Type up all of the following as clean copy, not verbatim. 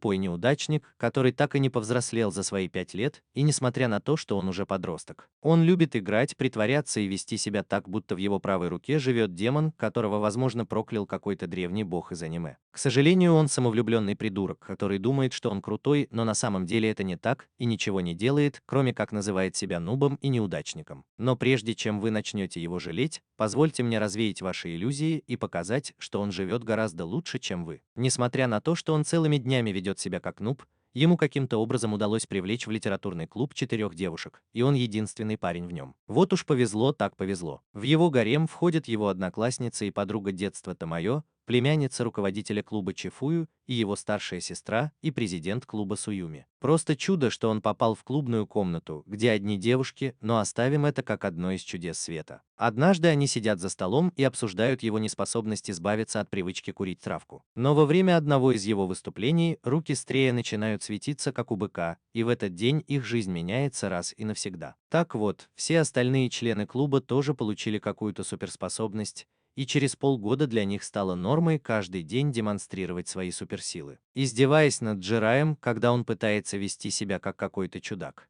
тупой неудачник, который так и не повзрослел за свои 5 лет, и несмотря на то, что он уже подросток. Он любит играть, притворяться и вести себя так, будто в его правой руке живет демон, которого, возможно, проклял какой-то древний бог из аниме. К сожалению, он самовлюбленный придурок, который думает, что он крутой, но на самом деле это не так и ничего не делает, кроме как называет себя нубом и неудачником. Но прежде чем вы начнете его жалеть, позвольте мне развеять ваши иллюзии и показать, что он живет гораздо лучше, чем вы. Несмотря на то, что он целыми днями ведет себя как нуб, ему каким-то образом удалось привлечь в литературный клуб 4 девушек, и он единственный парень в нем. Вот уж повезло так повезло. В его гарем входят его одноклассница и подруга детства Тамайо, племянница руководителя клуба Чифую, и его старшая сестра и президент клуба Суюми. Просто чудо, что он попал в клубную комнату, где одни девушки, но оставим это как одно из чудес света. Однажды они сидят за столом и обсуждают его неспособность избавиться от привычки курить травку. Но во время одного из его выступлений руки Стрея начинают светиться, как у быка, и в этот день их жизнь меняется раз и навсегда. Так вот, все остальные члены клуба тоже получили какую-то суперспособность, и через полгода для них стало нормой каждый день демонстрировать свои суперсилы, издеваясь над Джираем, когда он пытается вести себя как какой-то чудак.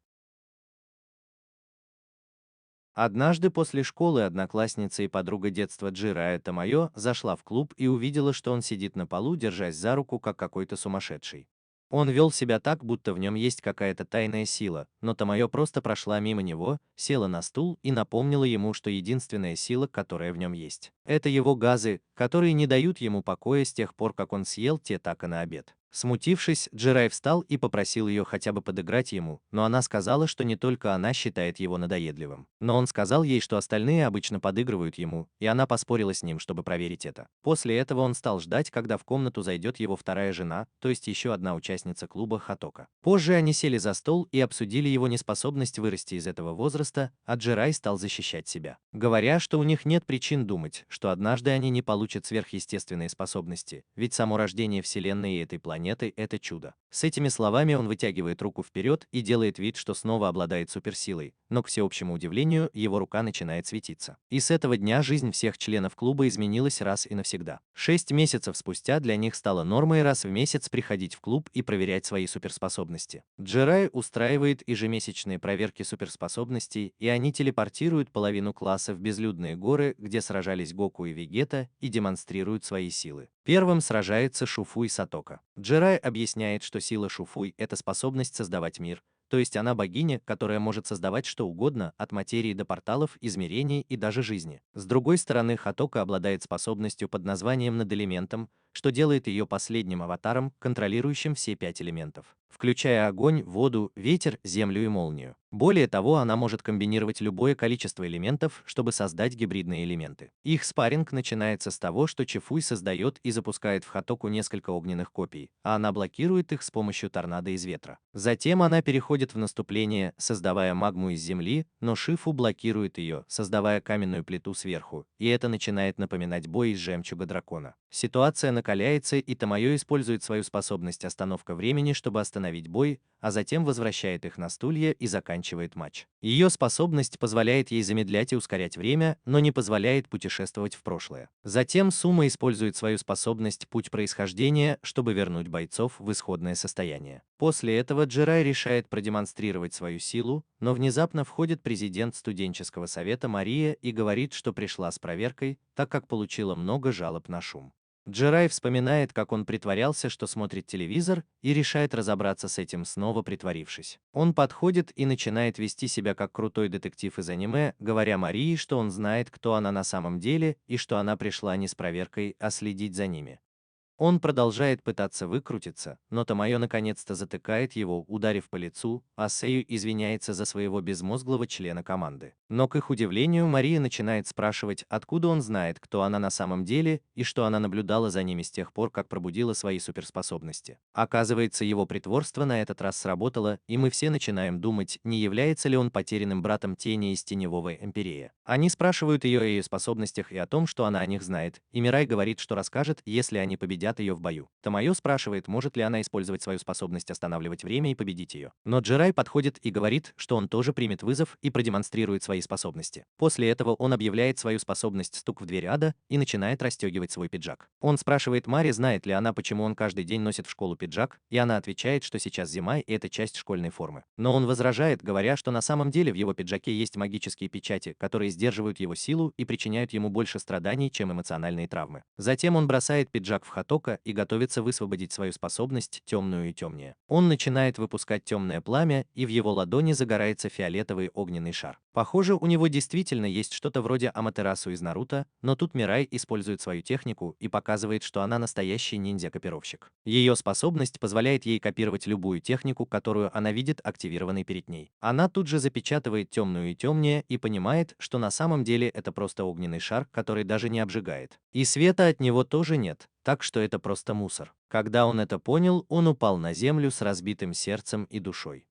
Однажды после школы одноклассница и подруга детства Джирая Тамайо зашла в клуб и увидела, что он сидит на полу, держась за руку, как какой-то сумасшедший. Он вел себя так, будто в нем есть какая-то тайная сила, но Тамайо просто прошла мимо него, села на стул и напомнила ему, что единственная сила, которая в нем есть, это его газы, которые не дают ему покоя с тех пор, как он съел те тако на обед. Смутившись, Джирай встал и попросил ее хотя бы подыграть ему, но она сказала, что не только она считает его надоедливым. Но он сказал ей, что остальные обычно подыгрывают ему, и она поспорила с ним, чтобы проверить это. После этого он стал ждать, когда в комнату зайдет его вторая жена, то есть еще одна участница клуба Хатока. Позже они сели за стол и обсудили его неспособность вырасти из этого возраста, а Джирай стал защищать себя, говоря, что у них нет причин думать, что однажды они не получат сверхъестественные способности, ведь само рождение Вселенной и этой планеты – это чудо. С этими словами он вытягивает руку вперед и делает вид, что снова обладает суперсилой, но, к всеобщему удивлению, его рука начинает светиться. И с этого дня жизнь всех членов клуба изменилась раз и навсегда. 6 месяцев спустя для них стало нормой раз в месяц приходить в клуб и проверять свои суперспособности. Джирай устраивает ежемесячные проверки суперспособностей, и они телепортируют половину класса в безлюдные горы, где сражались Гоку и Вегета, и демонстрируют свои силы. Первым сражается Шуфуй Сатока. Джирай объясняет, что сила Шуфуй – это способность создавать мир, то есть она богиня, которая может создавать что угодно, от материи до порталов, измерений и даже жизни. С другой стороны, Хатока обладает способностью под названием над элементом, что делает ее последним аватаром, контролирующим все 5 элементов, включая огонь, воду, ветер, землю и молнию. Более того, она может комбинировать любое количество элементов, чтобы создать гибридные элементы. Их спарринг начинается с того, что Чифуй создает и запускает в Хатоку несколько огненных копий, а она блокирует их с помощью торнадо из ветра. Затем она переходит в наступление, создавая магму из земли, но Шифу блокирует ее, создавая каменную плиту сверху, и это начинает напоминать бой из жемчуга дракона. Ситуация накаляется, и Тамайо использует свою способность остановка времени, чтобы остановить бой, а затем возвращает их на стулья и заканчивает матч. Ее способность позволяет ей замедлять и ускорять время, но не позволяет путешествовать в прошлое. Затем Сума использует свою способность «Путь происхождения», чтобы вернуть бойцов в исходное состояние. После этого Джирай решает продемонстрировать свою силу, но внезапно входит президент студенческого совета Мария и говорит, что пришла с проверкой, так как получила много жалоб на шум. Джирай вспоминает, как он притворялся, что смотрит телевизор, и решает разобраться с этим, снова притворившись. Он подходит и начинает вести себя как крутой детектив из аниме, говоря Марии, что он знает, кто она на самом деле, и что она пришла не с проверкой, а следить за ними. Он продолжает пытаться выкрутиться, но Тамайо наконец-то затыкает его, ударив по лицу, а Сэю извиняется за своего безмозглого члена команды. Но, к их удивлению, Мария начинает спрашивать, откуда он знает, кто она на самом деле, и что она наблюдала за ними с тех пор, как пробудила свои суперспособности. Оказывается, его притворство на этот раз сработало, и мы все начинаем думать, не является ли он потерянным братом Тени из Теневого Империи. Они спрашивают ее о ее способностях и о том, что она о них знает, и Мирай говорит, что расскажет, если они победят победят ее в бою. Тамайо спрашивает, может ли она использовать свою способность останавливать время и победить ее. Но Джирай подходит и говорит, что он тоже примет вызов и продемонстрирует свои способности. После этого он объявляет свою способность «Стук в дверь ада» и начинает расстегивать свой пиджак. Он спрашивает Мари, знает ли она, почему он каждый день носит в школу пиджак, и она отвечает, что сейчас зима и это часть школьной формы. Но он возражает, говоря, что на самом деле в его пиджаке есть магические печати, которые сдерживают его силу и причиняют ему больше страданий, чем эмоциональные травмы. Затем он бросает пиджак в Хатока и готовится высвободить свою способность темную и темнее. Он начинает выпускать темное пламя, и в его ладони загорается фиолетовый огненный шар. Похоже, у него действительно есть что-то вроде Аматерасу из Наруто, но тут Мирай использует свою технику и показывает, что она настоящий ниндзя-копировщик. Ее способность позволяет ей копировать любую технику, которую она видит активированной перед ней. Она тут же запечатывает темную и темнее и понимает, что на самом деле это просто огненный шар, который даже не обжигает. И света от него тоже нет, так что это просто мусор. Когда он это понял, он упал на землю с разбитым сердцем и душой.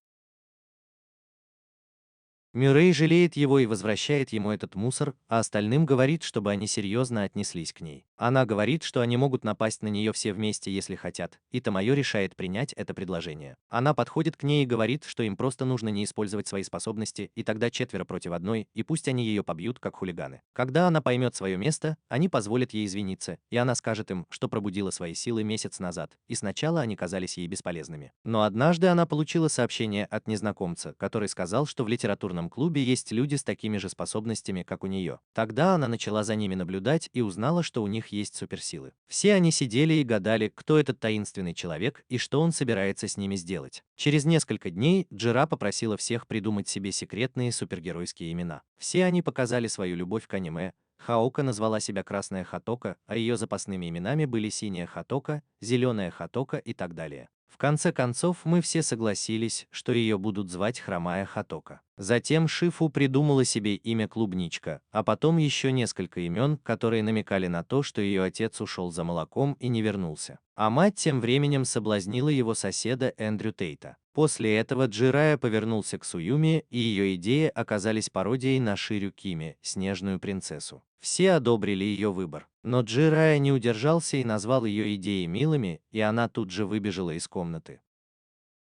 Мюррей жалеет его и возвращает ему этот мусор, а остальным говорит, чтобы они серьезно отнеслись к ней. Она говорит, что они могут напасть на нее все вместе, если хотят, и Тамайо решает принять это предложение. Она подходит к ней и говорит, что им просто нужно не использовать свои способности, и тогда 4 против 1, и пусть они ее побьют, как хулиганы. Когда она поймет свое место, они позволят ей извиниться, и она скажет им, что пробудила свои силы месяц назад, и сначала они казались ей бесполезными. Но однажды она получила сообщение от незнакомца, который сказал, что в литературном клубе есть люди с такими же способностями, как у нее. Тогда она начала за ними наблюдать и узнала, что у них есть суперсилы. Все они сидели и гадали, кто этот таинственный человек и что он собирается с ними сделать. Через несколько дней Джира попросила всех придумать себе секретные супергеройские имена. Все они показали свою любовь к аниме. Хаока назвала себя Красная Хатока, а ее запасными именами были Синяя Хатока, Зеленая Хатока и так далее. В конце концов, мы все согласились, что ее будут звать Хромая Хатока. Затем Шифу придумала себе имя Клубничка, а потом еще несколько имен, которые намекали на то, что ее отец ушел за молоком и не вернулся. А мать тем временем соблазнила его соседа Эндрю Тейта. После этого Джирая повернулся к Суюми, и ее идеи оказались пародией на Ширю Кими, снежную принцессу. Все одобрили ее выбор. Но Джирая не удержался и назвал ее идеи милыми, и она тут же выбежала из комнаты.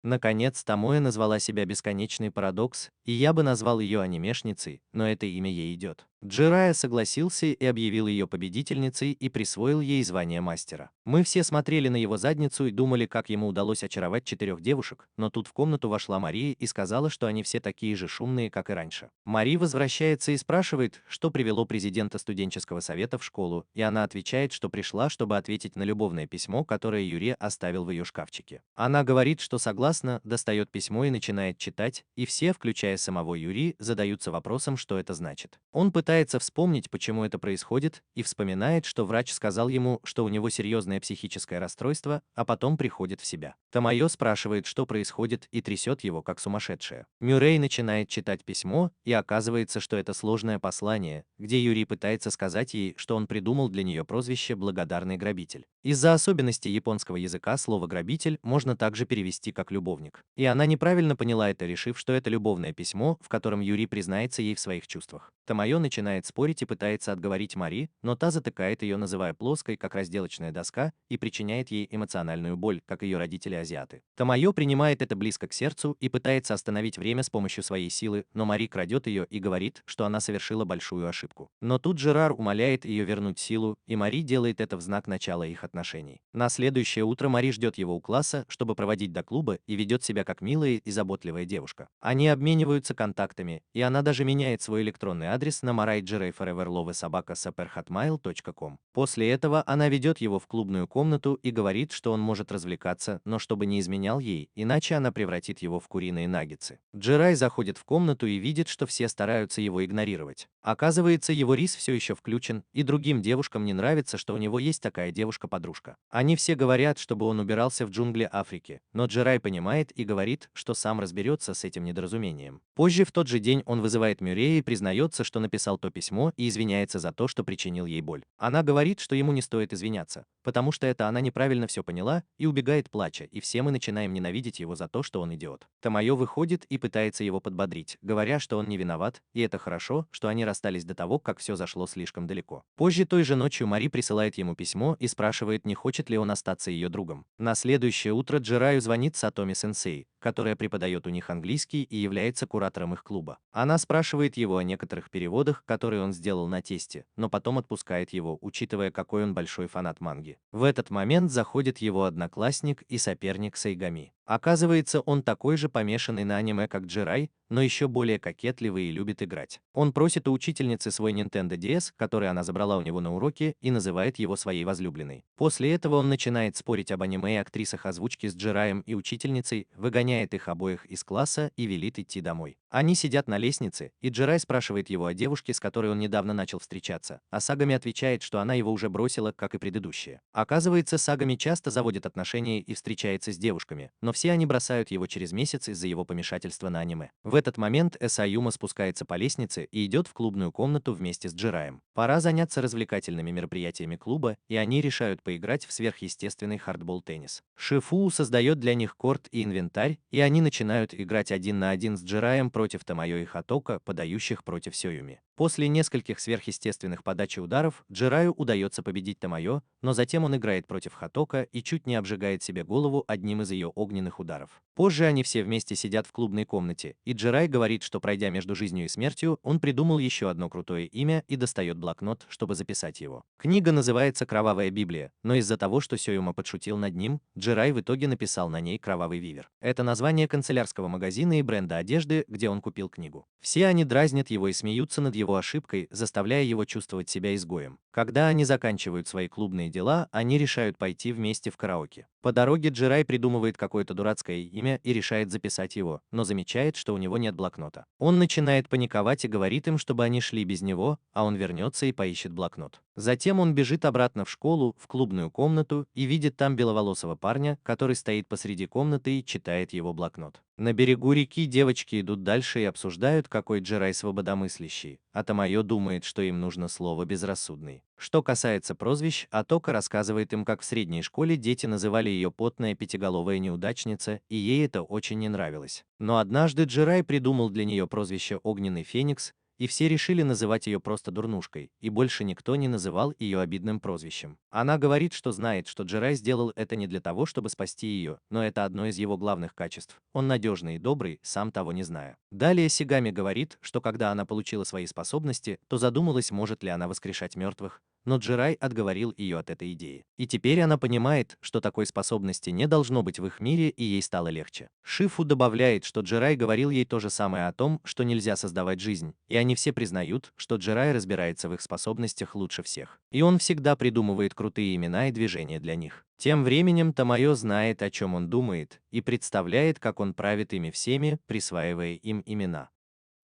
Наконец, Томоя назвала себя Бесконечный Парадокс, и я бы назвал ее анимешницей, но это имя ей идет. Джирая согласился и объявил ее победительницей и присвоил ей звание мастера. Мы все смотрели на его задницу и думали, как ему удалось очаровать 4 девушек, но тут в комнату вошла Мария и сказала, что они все такие же шумные, как и раньше. Мари возвращается и спрашивает, что привело президента студенческого совета в школу, и она отвечает, что пришла, чтобы ответить на любовное письмо, которое Юрий оставил в ее шкафчике. Она говорит, что согласна, достает письмо и начинает читать, и все, включая самого Юри, задаются вопросом, что это значит. Он пытается вспомнить, почему это происходит, и вспоминает, что врач сказал ему, что у него серьезное психическое расстройство, а потом приходит в себя. Тамайо спрашивает, что происходит, и трясет его, как сумасшедшая. Мюррей начинает читать письмо, и оказывается, что это сложное послание, где Юри пытается сказать ей, что он придумал для нее прозвище «благодарный грабитель». Из-за особенностей японского языка слово «грабитель» можно также перевести как «любовник». И она неправильно поняла это, решив, что это любовное письмо, в котором Юри признается ей в своих чувствах. Тамайо начинает спорить и пытается отговорить Мари, но та затыкает ее, называя плоской, как разделочная доска, и причиняет ей эмоциональную боль, как ее родители-азиаты. Тамайо принимает это близко к сердцу и пытается остановить время с помощью своей силы, но Мари крадет ее и говорит, что она совершила большую ошибку. Но тут Жерар умоляет ее вернуть силу, и Мари делает это в знак начала их отношений. На следующее утро Мари ждет его у класса, чтобы проводить до клуба, и ведет себя как милая и заботливая девушка. Они обмениваются контактами, и она даже меняет свой электронный адрес на maraijireiforeverlove@superhotmail.com. После этого она ведет его в клубную комнату и говорит, что он может развлекаться, но чтобы не изменял ей, иначе она превратит его в куриные наггетсы. Джирай заходит в комнату и видит, что все стараются его игнорировать. Оказывается, его рис все еще включен, и другим девушкам не нравится, что у него есть такая девушка-подружка. Они все говорят, чтобы он убирался в джунгли Африки, но Джирай понимает и говорит, что сам разберется с этим недоразумением. Позже в тот же день он вызывает Мюррея и признается, что написал то письмо и извиняется за то, что причинил ей боль. Она говорит, что ему не стоит извиняться, потому что это она неправильно все поняла и убегает плача, и все мы начинаем ненавидеть его за то, что он идиот. Тамайо выходит и пытается его подбодрить, говоря, что он не виноват, и это хорошо, что они расстались до того, как все зашло слишком далеко. Позже той же ночью Мари присылает ему письмо и спрашивает, спрашивает, не хочет ли он остаться ее другом. На следующее утро Джираю звонит Сатоми-сенсей, которая преподает у них английский и является куратором их клуба. Она спрашивает его о некоторых переводах, которые он сделал на тесте, но потом отпускает его, учитывая, какой он большой фанат манги. В этот момент заходит его одноклассник и соперник Сайгами. Оказывается, он такой же помешанный на аниме, как Джирай, но еще более кокетливый и любит играть. Он просит у учительницы свой Nintendo DS, который она забрала у него на уроке, и называет его своей возлюбленной. После этого он начинает спорить об аниме и актрисах озвучки с Джираем и учительницей, выгоняет их обоих из класса и велит идти домой. Они сидят на лестнице, и Джирай спрашивает его о девушке, с которой он недавно начал встречаться, а Сагами отвечает, что она его уже бросила, как и предыдущая. Оказывается, Сагами часто заводит отношения и встречается с девушками, но все они бросают его через месяц из-за его помешательства на аниме. В этот момент Эсаюма спускается по лестнице и идет в клубную комнату вместе с Джираем. Пора заняться развлекательными мероприятиями клуба, и они решают поиграть в сверхъестественный хардбол-теннис. Шифу создает для них корт и инвентарь, и они начинают играть 1 на 1 с Джираем против Тамайо и Хатока, подающих против Сёюми. После нескольких сверхъестественных подач и ударов Джираю удается победить Тамайо, но затем он играет против Хатока и чуть не обжигает себе голову одним из ее огненных ударов. Позже они все вместе сидят в клубной комнате, и Джирай говорит, что пройдя между жизнью и смертью, он придумал еще одно крутое имя и достает блокнот, чтобы записать его. Книга называется «Кровавая Библия», но из-за того, что Сёюма подшутил над ним, Джирай в итоге написал на ней «Кровавый Вивер». Это название канцелярского магазина и бренда одежды, где он купил книгу. Все они дразнят его и смеются над его ошибкой, заставляя его чувствовать себя изгоем. Когда они заканчивают свои клубные дела, они решают пойти вместе в караоке. По дороге Джирай придумывает какое-то дурацкое имя и решает записать его, но замечает, что у него нет блокнота. Он начинает паниковать и говорит им, чтобы они шли без него, а он вернется и поищет блокнот. Затем он бежит обратно в школу, в клубную комнату и видит там беловолосого парня, который стоит посреди комнаты и читает его блокнот. На берегу реки девочки идут дальше и обсуждают, какой Джирай свободомыслящий, а Тамайо думает, что им нужно слово «безрассудный». Что касается прозвищ, Атока рассказывает им, как в средней школе дети называли ее «потная пятиголовая неудачница», и ей это очень не нравилось. Но однажды Джирай придумал для нее прозвище «Огненный Феникс», и все решили называть ее просто Дурнушкой, и больше никто не называл ее обидным прозвищем. Она говорит, что знает, что Джирай сделал это не для того, чтобы спасти ее, но это одно из его главных качеств. Он надежный и добрый, сам того не зная. Далее Сигами говорит, что когда она получила свои способности, то задумалась, может ли она воскрешать мертвых, но Джирай отговорил ее от этой идеи. И теперь она понимает, что такой способности не должно быть в их мире, и ей стало легче. Шифу добавляет, что Джирай говорил ей то же самое о том, что нельзя создавать жизнь, и они все признают, что Джирай разбирается в их способностях лучше всех. И он всегда придумывает крутые имена и движения для них. Тем временем Тамайо знает, о чем он думает, и представляет, как он правит ими всеми, присваивая им имена.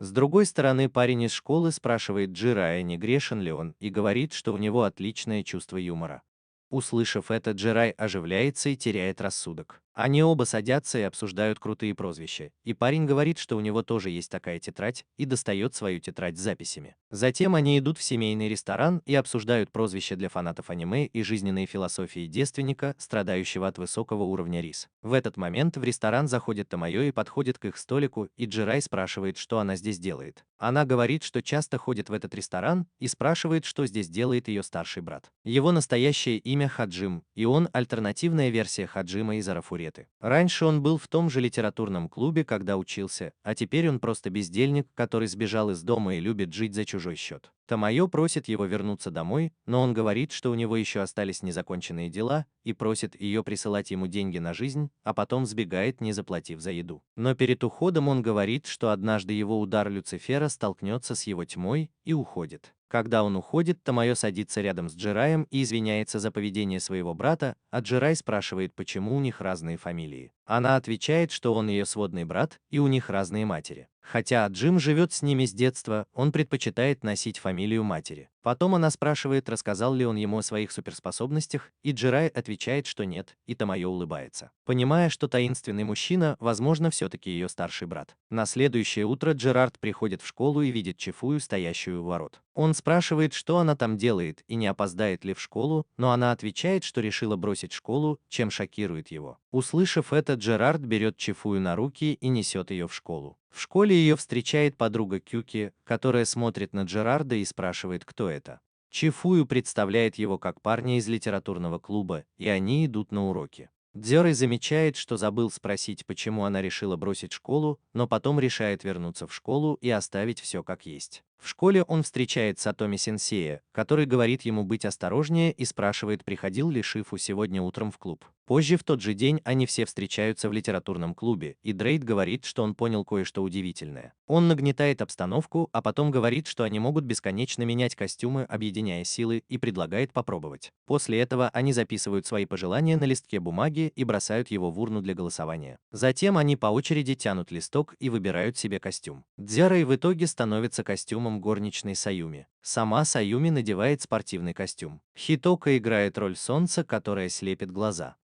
С другой стороны, парень из школы спрашивает Джирая, не грешен ли он, и говорит, что у него отличное чувство юмора. Услышав это, Джирай оживляется и теряет рассудок. Они оба садятся и обсуждают крутые прозвища, и парень говорит, что у него тоже есть такая тетрадь, и достает свою тетрадь с записями. Затем они идут в семейный ресторан и обсуждают прозвища для фанатов аниме и жизненные философии девственника, страдающего от высокого уровня рис. В этот момент в ресторан заходит Тамайо и подходит к их столику, и Джирай спрашивает, что она здесь делает. Она говорит, что часто ходит в этот ресторан, и спрашивает, что здесь делает ее старший брат. Его настоящее имя Хаджим, и он альтернативная версия Хаджима из Арафури. Раньше он был в том же литературном клубе, когда учился, а теперь он просто бездельник, который сбежал из дома и любит жить за чужой счет. Тамайо просит его вернуться домой, но он говорит, что у него еще остались незаконченные дела, и просит ее присылать ему деньги на жизнь, а потом сбегает, не заплатив за еду. Но перед уходом он говорит, что однажды его удар Люцифера столкнется с его тьмой и уходит. Когда он уходит, Тамайо садится рядом с Джираем и извиняется за поведение своего брата, а Джирай спрашивает, почему у них разные фамилии. Она отвечает, что он ее сводный брат, и у них разные матери. Хотя Джим живет с ними с детства, он предпочитает носить фамилию матери. Потом она спрашивает, рассказал ли он ему о своих суперспособностях, и Джирай отвечает, что нет, и Тамайо улыбается, понимая, что таинственный мужчина, возможно, все-таки ее старший брат. На следующее утро Джерард приходит в школу и видит Чифую, стоящую у ворот. Он спрашивает, что она там делает и не опоздает ли в школу, но она отвечает, что решила бросить школу, чем шокирует его. Услышав это, Джерард берет Чифую на руки и несет ее в школу. В школе ее встречает подруга Кюки, которая смотрит на Джерарда и спрашивает, кто это. Чифую представляет его как парня из литературного клуба, и они идут на уроки. Дзёрэй замечает, что забыл спросить, почему она решила бросить школу, но потом решает вернуться в школу и оставить все как есть. В школе он встречает Сатоми-сенсея, который говорит ему быть осторожнее и спрашивает, приходил ли Шифу сегодня утром в клуб. Позже в тот же день они все встречаются в литературном клубе, и Дрейд говорит, что он понял кое-что удивительное. Он нагнетает обстановку, а потом говорит, что они могут бесконечно менять костюмы, объединяя силы, и предлагает попробовать. После этого они записывают свои пожелания на листке бумаги и бросают его в урну для голосования. Затем они по очереди тянут листок и выбирают себе костюм. Дзярой в итоге становится костюмом горничной Саюми. Сама Саюми надевает спортивный костюм. Хитока играет роль солнца, которое слепит глаза.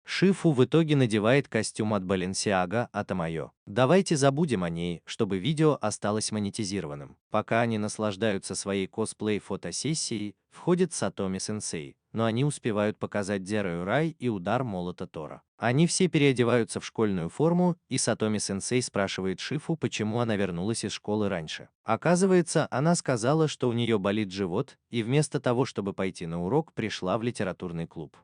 Шифу в итоге надевает костюм от Balenciaga от Амайо. Давайте забудем о ней, чтобы видео осталось монетизированным. Пока они наслаждаются своей косплей-фотосессией, входит Сатоми-сенсей, но они успевают показать Дзераю Рай и удар молота Тора. Они все переодеваются в школьную форму, и Сатоми-сенсей спрашивает Шифу, почему она вернулась из школы раньше. Оказывается, она сказала, что у нее болит живот, и вместо того, чтобы пойти на урок, пришла в литературный клуб.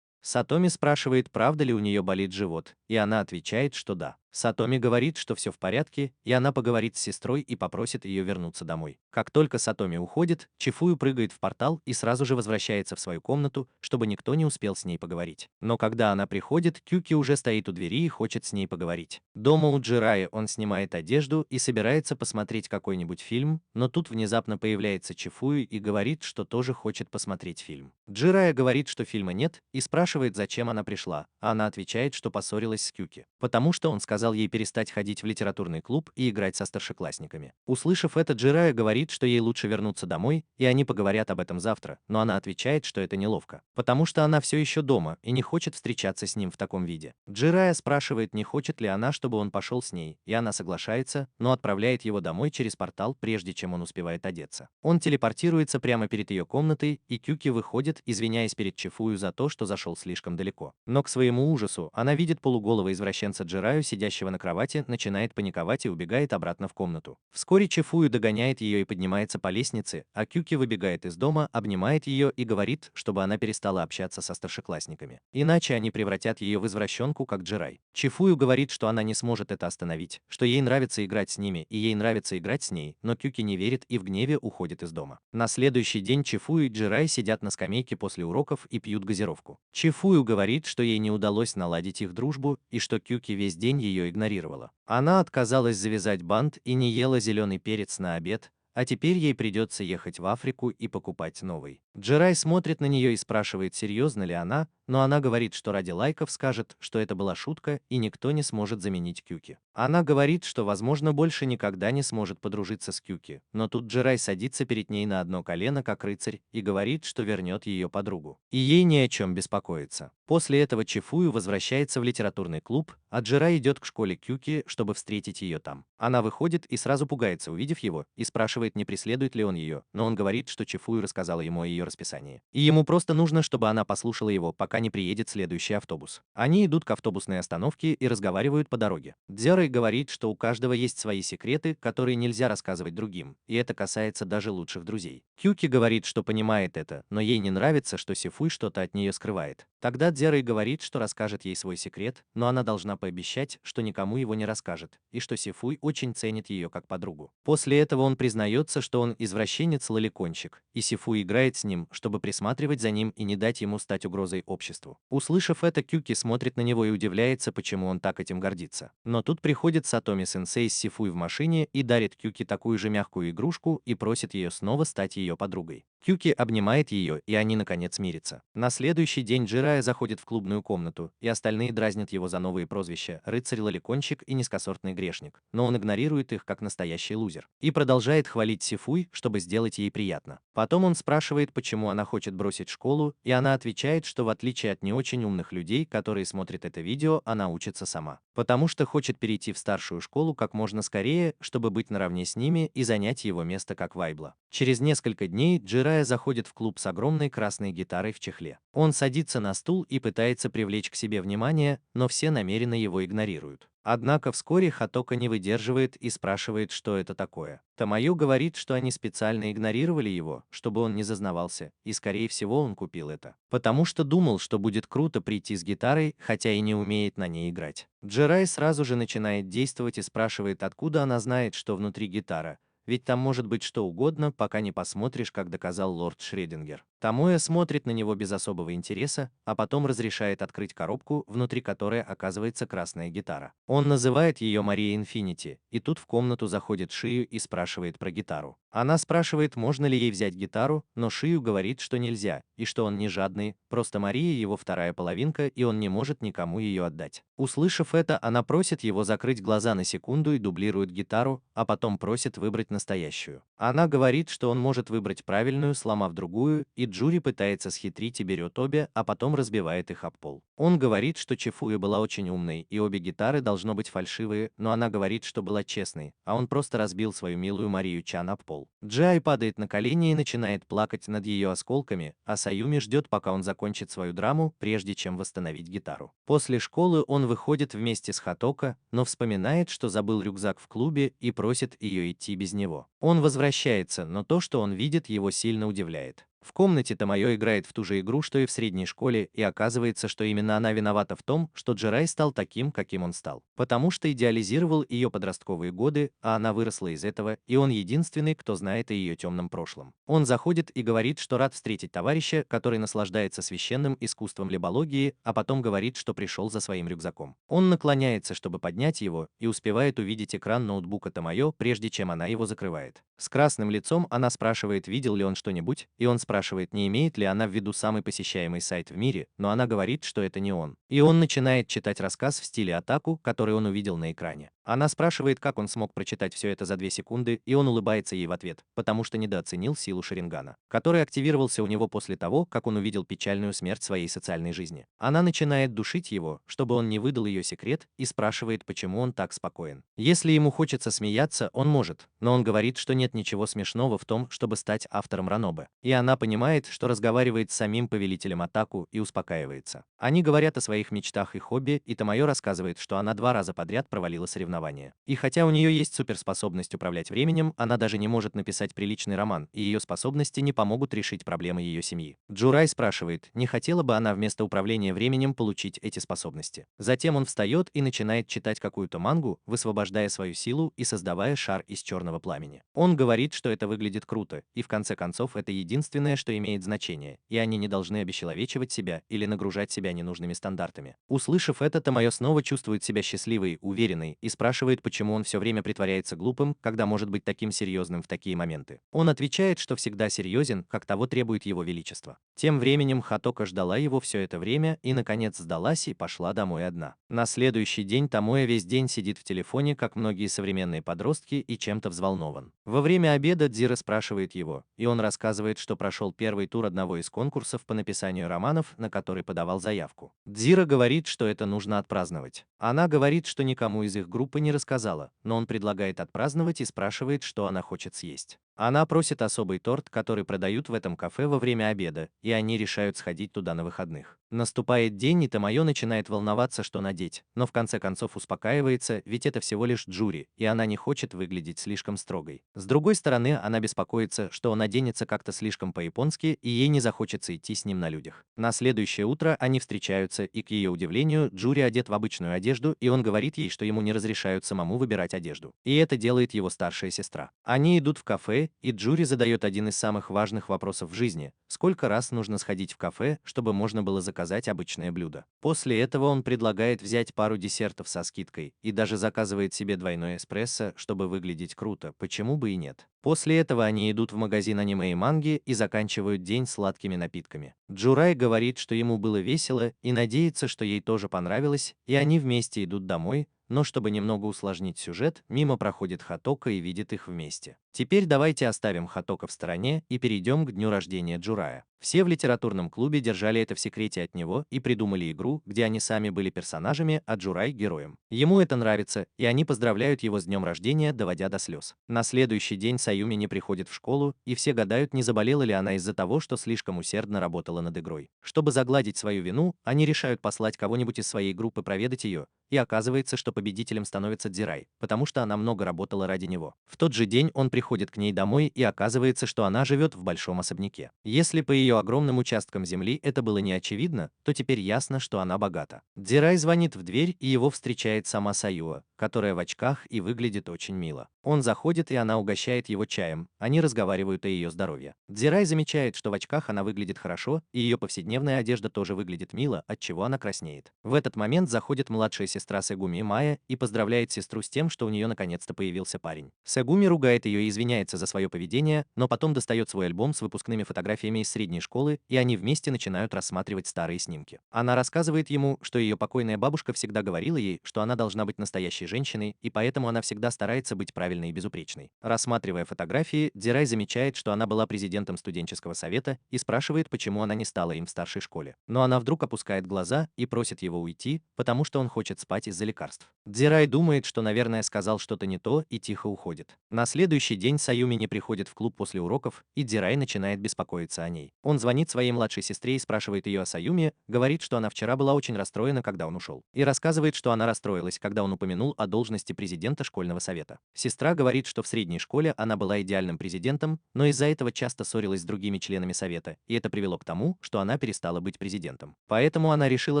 Сатоми спрашивает, правда ли у нее болит живот, и она отвечает, что да. Сатоми говорит, что все в порядке, и она поговорит с сестрой и попросит ее вернуться домой. Как только Сатоми уходит, Чифую прыгает в портал и сразу же возвращается в свою комнату, чтобы никто не успел с ней поговорить. Но когда она приходит, Кюки уже стоит у двери и хочет с ней поговорить. Дома у Джираи он снимает одежду и собирается посмотреть какой-нибудь фильм, но тут внезапно появляется Чифую и говорит, что тоже хочет посмотреть фильм. Джирая говорит, что фильма нет, и спрашивает, зачем она пришла, а она отвечает, что поссорилась с Кюки, потому что он сказал ей перестать ходить в литературный клуб и играть со старшеклассниками. Услышав это, Джирая говорит, что ей лучше вернуться домой, и они поговорят об этом завтра, но она отвечает, что это неловко, потому что она все еще дома и не хочет встречаться с ним в таком виде. Джирая спрашивает, не хочет ли она, чтобы он пошел с ней, и она соглашается, но отправляет его домой через портал, прежде чем он успевает одеться. Он телепортируется прямо перед ее комнатой, и Кюки выходит, извиняясь перед Чифую за то, что зашел слишком далеко. Но к своему ужасу она видит полуголого извращенца Джираю, сидящего на кровати, начинает паниковать и убегает обратно в комнату. Вскоре Чифую догоняет ее и поднимается по лестнице, а Кюки выбегает из дома, обнимает ее и говорит, чтобы она перестала общаться со старшеклассниками. Иначе они превратят ее в извращенку, как Джирай. Чифую говорит, что она не сможет это остановить, что ей нравится играть с ними и ей нравится играть с ней, но Кюки не верит и в гневе уходит из дома. На следующий день Чифую и Джирай сидят на скамейке после уроков и пьют газировку. Чифую говорит, что ей не удалось наладить их дружбу и что Кюки весь день ее игнорировала. Она отказалась завязать бант и не ела зеленый перец на обед, а теперь ей придется ехать в Африку и покупать новый. Джирай смотрит на нее и спрашивает, серьезно ли она, но она говорит, что ради лайков скажет, что это была шутка и никто не сможет заменить Кюки. Она говорит, что, возможно, больше никогда не сможет подружиться с Кюки, но тут Джирай садится перед ней на одно колено, как рыцарь, и говорит, что вернет ее подругу. И ей ни о чем беспокоиться. После этого Чифую возвращается в литературный клуб, а Джирай идет к школе Кюки, чтобы встретить ее там. Она выходит и сразу пугается, увидев его, и спрашивает, не преследует ли он ее, но он говорит, что Чифую рассказала ему о ее расписании. И ему просто нужно, чтобы она послушала его, пока не приедет следующий автобус. Они идут к автобусной остановке и разговаривают по дороге. Дзёрэй говорит, что у каждого есть свои секреты, которые нельзя рассказывать другим, и это касается даже лучших друзей. Кюки говорит, что понимает это, но ей не нравится, что Сифуй что-то от нее скрывает. Тогда Дзёрэй говорит, что расскажет ей свой секрет, но она должна пообещать, что никому его не расскажет, и что Сифуй очень ценит ее как подругу. После этого он признается, что он извращенец-лоликончик, и Сифуй играет с ним, чтобы присматривать за ним и не дать ему стать угрозой обществу. Услышав это, Кюки смотрит на него и удивляется, почему он так этим гордится. Но тут приходит Сатоми-сенсей с Сифуй в машине и дарит Кюки такую же мягкую игрушку и просит ее снова стать ее подругой. Кюки обнимает ее, и они наконец мирятся. На следующий день Джирая заходит в клубную комнату, и остальные дразнят его за новые прозвища «Рыцарь-лоликончик» и «Низкосортный грешник», но он игнорирует их как настоящий лузер и продолжает хвалить Сифуй, чтобы сделать ей приятно. Потом он спрашивает, почему она хочет бросить школу, и она отвечает, что в отличие от не очень умных людей, которые смотрят это видео, она учится сама, потому что хочет перейти в старшую школу как можно скорее, чтобы быть наравне с ними и занять его место как вайбла. Через несколько дней Джирая заходит в клуб с огромной красной гитарой в чехле. Он садится на стул и пытается привлечь к себе внимание, но все намеренно его игнорируют. Однако вскоре Хатока не выдерживает и спрашивает, что это такое. Тамайо говорит, что они специально игнорировали его, чтобы он не зазнавался, и скорее всего он купил это, потому что думал, что будет круто прийти с гитарой, хотя и не умеет на ней играть. Джирай сразу же начинает действовать и спрашивает, откуда она знает, что внутри гитара, ведь там может быть что угодно, пока не посмотришь, как доказал лорд Шредингер. Тамоя смотрит на него без особого интереса, а потом разрешает открыть коробку, внутри которой оказывается красная гитара. Он называет ее Мария Инфинити, и тут в комнату заходит Шию и спрашивает про гитару. Она спрашивает, можно ли ей взять гитару, но Шию говорит, что нельзя, и что он не жадный, просто Мария его вторая половинка, и он не может никому ее отдать. Услышав это, она просит его закрыть глаза на секунду и дублирует гитару, а потом просит выбрать настоящую. Она говорит, что он может выбрать правильную, сломав другую, и Джури пытается схитрить и берет обе, а потом разбивает их об пол. Он говорит, что Чифуя была очень умной, и обе гитары должно быть фальшивые, но она говорит, что была честной, а он просто разбил свою милую Марию Чан об пол. Джай падает на колени и начинает плакать над ее осколками, а Саюми ждет, пока он закончит свою драму, прежде чем восстановить гитару. После школы он выходит вместе с Хатока, но вспоминает, что забыл рюкзак в клубе и просит ее идти без него. Он возвращается, но то, что он видит, его сильно удивляет. В комнате Тамайо играет в ту же игру, что и в средней школе, и оказывается, что именно она виновата в том, что Джирай стал таким, каким он стал. Потому что идеализировал ее подростковые годы, а она выросла из этого, и он единственный, кто знает о ее темном прошлом. Он заходит и говорит, что рад встретить товарища, который наслаждается священным искусством либологии, а потом говорит, что пришел за своим рюкзаком. Он наклоняется, чтобы поднять его, и успевает увидеть экран ноутбука Тамайо, прежде чем она его закрывает. С красным лицом она спрашивает, видел ли он что-нибудь, и он спрашивает, не имеет ли она в виду самый посещаемый сайт в мире, но она говорит, что это не он. И он начинает читать рассказ в стиле атаку, который он увидел на экране. Она спрашивает, как он смог прочитать все это за 2 секунды, и он улыбается ей в ответ, потому что недооценил силу Шарингана, который активировался у него после того, как он увидел печальную смерть своей социальной жизни. Она начинает душить его, чтобы он не выдал ее секрет, и спрашивает, почему он так спокоен. Если ему хочется смеяться, он может, но он говорит, что нет ничего смешного в том, чтобы стать автором ранобэ. И она понимает, что разговаривает с самим повелителем атаку, и успокаивается. Они говорят о своих мечтах и хобби, и Тамайо рассказывает, что она 2 раза подряд провалила соревнования. И хотя у нее есть суперспособность управлять временем, она даже не может написать приличный роман, и ее способности не помогут решить проблемы ее семьи. Джурай спрашивает, не хотела бы она вместо управления временем получить эти способности. Затем он встает и начинает читать какую-то мангу, высвобождая свою силу и создавая шар из черного пламени. Он говорит, что это выглядит круто, и в конце концов это единственное, что имеет значение, и они не должны обесчеловечивать себя или нагружать себя ненужными стандартами. Услышав это, Тамайо снова чувствует себя счастливой, уверенной, и спрашивает, почему он все время притворяется глупым, когда может быть таким серьезным в такие моменты. Он отвечает, что всегда серьезен, как того требует его величество. Тем временем Хатока ждала его все это время и, наконец, сдалась и пошла домой одна. На следующий день Тамоя весь день сидит в телефоне, как многие современные подростки, и чем-то взволнован. Во время обеда Дзира спрашивает его, и он рассказывает, что прошел первый тур одного из конкурсов по написанию романов, на который подавал заявку. Дзира говорит, что это нужно отпраздновать. Она говорит, что никому из их группы не рассказала, но он предлагает отпраздновать и спрашивает, что она хочет съесть. Она просит особый торт, который продают в этом кафе во время обеда, и они решают сходить туда на выходных. Наступает день, и Тамайо начинает волноваться, что надеть, но в конце концов успокаивается, ведь это всего лишь Джури, и она не хочет выглядеть слишком строгой. С другой стороны, она беспокоится, что он оденется как-то слишком по-японски, и ей не захочется идти с ним на людях. На следующее утро они встречаются, и, к ее удивлению, Джури одет в обычную одежду, и он говорит ей, что ему не разрешают самому выбирать одежду. И это делает его старшая сестра. Они идут в кафе, и Джури задает один из самых важных вопросов в жизни: сколько раз нужно сходить в кафе, чтобы можно было заказать обычное блюдо. После этого он предлагает взять пару десертов со скидкой и даже заказывает себе двойной эспрессо, чтобы выглядеть круто, почему бы и нет. После этого они идут в магазин аниме и манги и заканчивают день сладкими напитками. Джурай говорит, что ему было весело и надеется, что ей тоже понравилось, и они вместе идут домой, но чтобы немного усложнить сюжет, мимо проходит Хатока и видит их вместе. Теперь давайте оставим Хатока в стороне и перейдем к дню рождения Джурая. Все в литературном клубе держали это в секрете от него и придумали игру, где они сами были персонажами, а Джурай – героем. Ему это нравится, и они поздравляют его с днем рождения, доводя до слез. На следующий день Саюми не приходит в школу, и все гадают, не заболела ли она из-за того, что слишком усердно работала над игрой. Чтобы загладить свою вину, они решают послать кого-нибудь из своей группы проведать ее, и оказывается, что победителем становится Дзирай, потому что она много работала ради него. В тот же день он приходит к ней домой, и оказывается, что она живет в большом особняке. Если по ее огромным участкам земли это было не очевидно, то теперь ясно, что она богата. Дзирай звонит в дверь, и его встречает сама Саюа, которая в очках и выглядит очень мило. Он заходит, и она угощает его чаем, они разговаривают о ее здоровье. Дзирай замечает, что в очках она выглядит хорошо, и ее повседневная одежда тоже выглядит мило, отчего она краснеет. В этот момент заходит младшая сестра Сегуми Майя и поздравляет сестру с тем, что у нее наконец-то появился парень. Сегуми ругает ее и извиняется за свое поведение, но потом достает свой альбом с выпускными фотографиями из средней школы, и они вместе начинают рассматривать старые снимки. Она рассказывает ему, что ее покойная бабушка всегда говорила ей, что она должна быть настоящей женщиной, и поэтому она всегда старается быть правильной и безупречной. Рассматривая фотографии, Дзирай замечает, что она была президентом студенческого совета и спрашивает, почему она не стала им в старшей школе. Но она вдруг опускает глаза и просит его уйти, потому что он хочет спать из-за лекарств. Дзирай думает, что, наверное, сказал что-то не то, и тихо уходит. На следующий день Саюми не приходит в клуб после уроков, и Дзирай начинает беспокоиться о ней. Он звонит своей младшей сестре и спрашивает ее о Саюми, говорит, что она вчера была очень расстроена, когда он ушел, и рассказывает, что она расстроилась, когда он упомянул о должности президента школьного совета. Сестра говорит, что в средней школе она была идеальным президентом, но из-за этого часто ссорилась с другими членами совета, и это привело к тому, что она перестала быть президентом. Поэтому она решила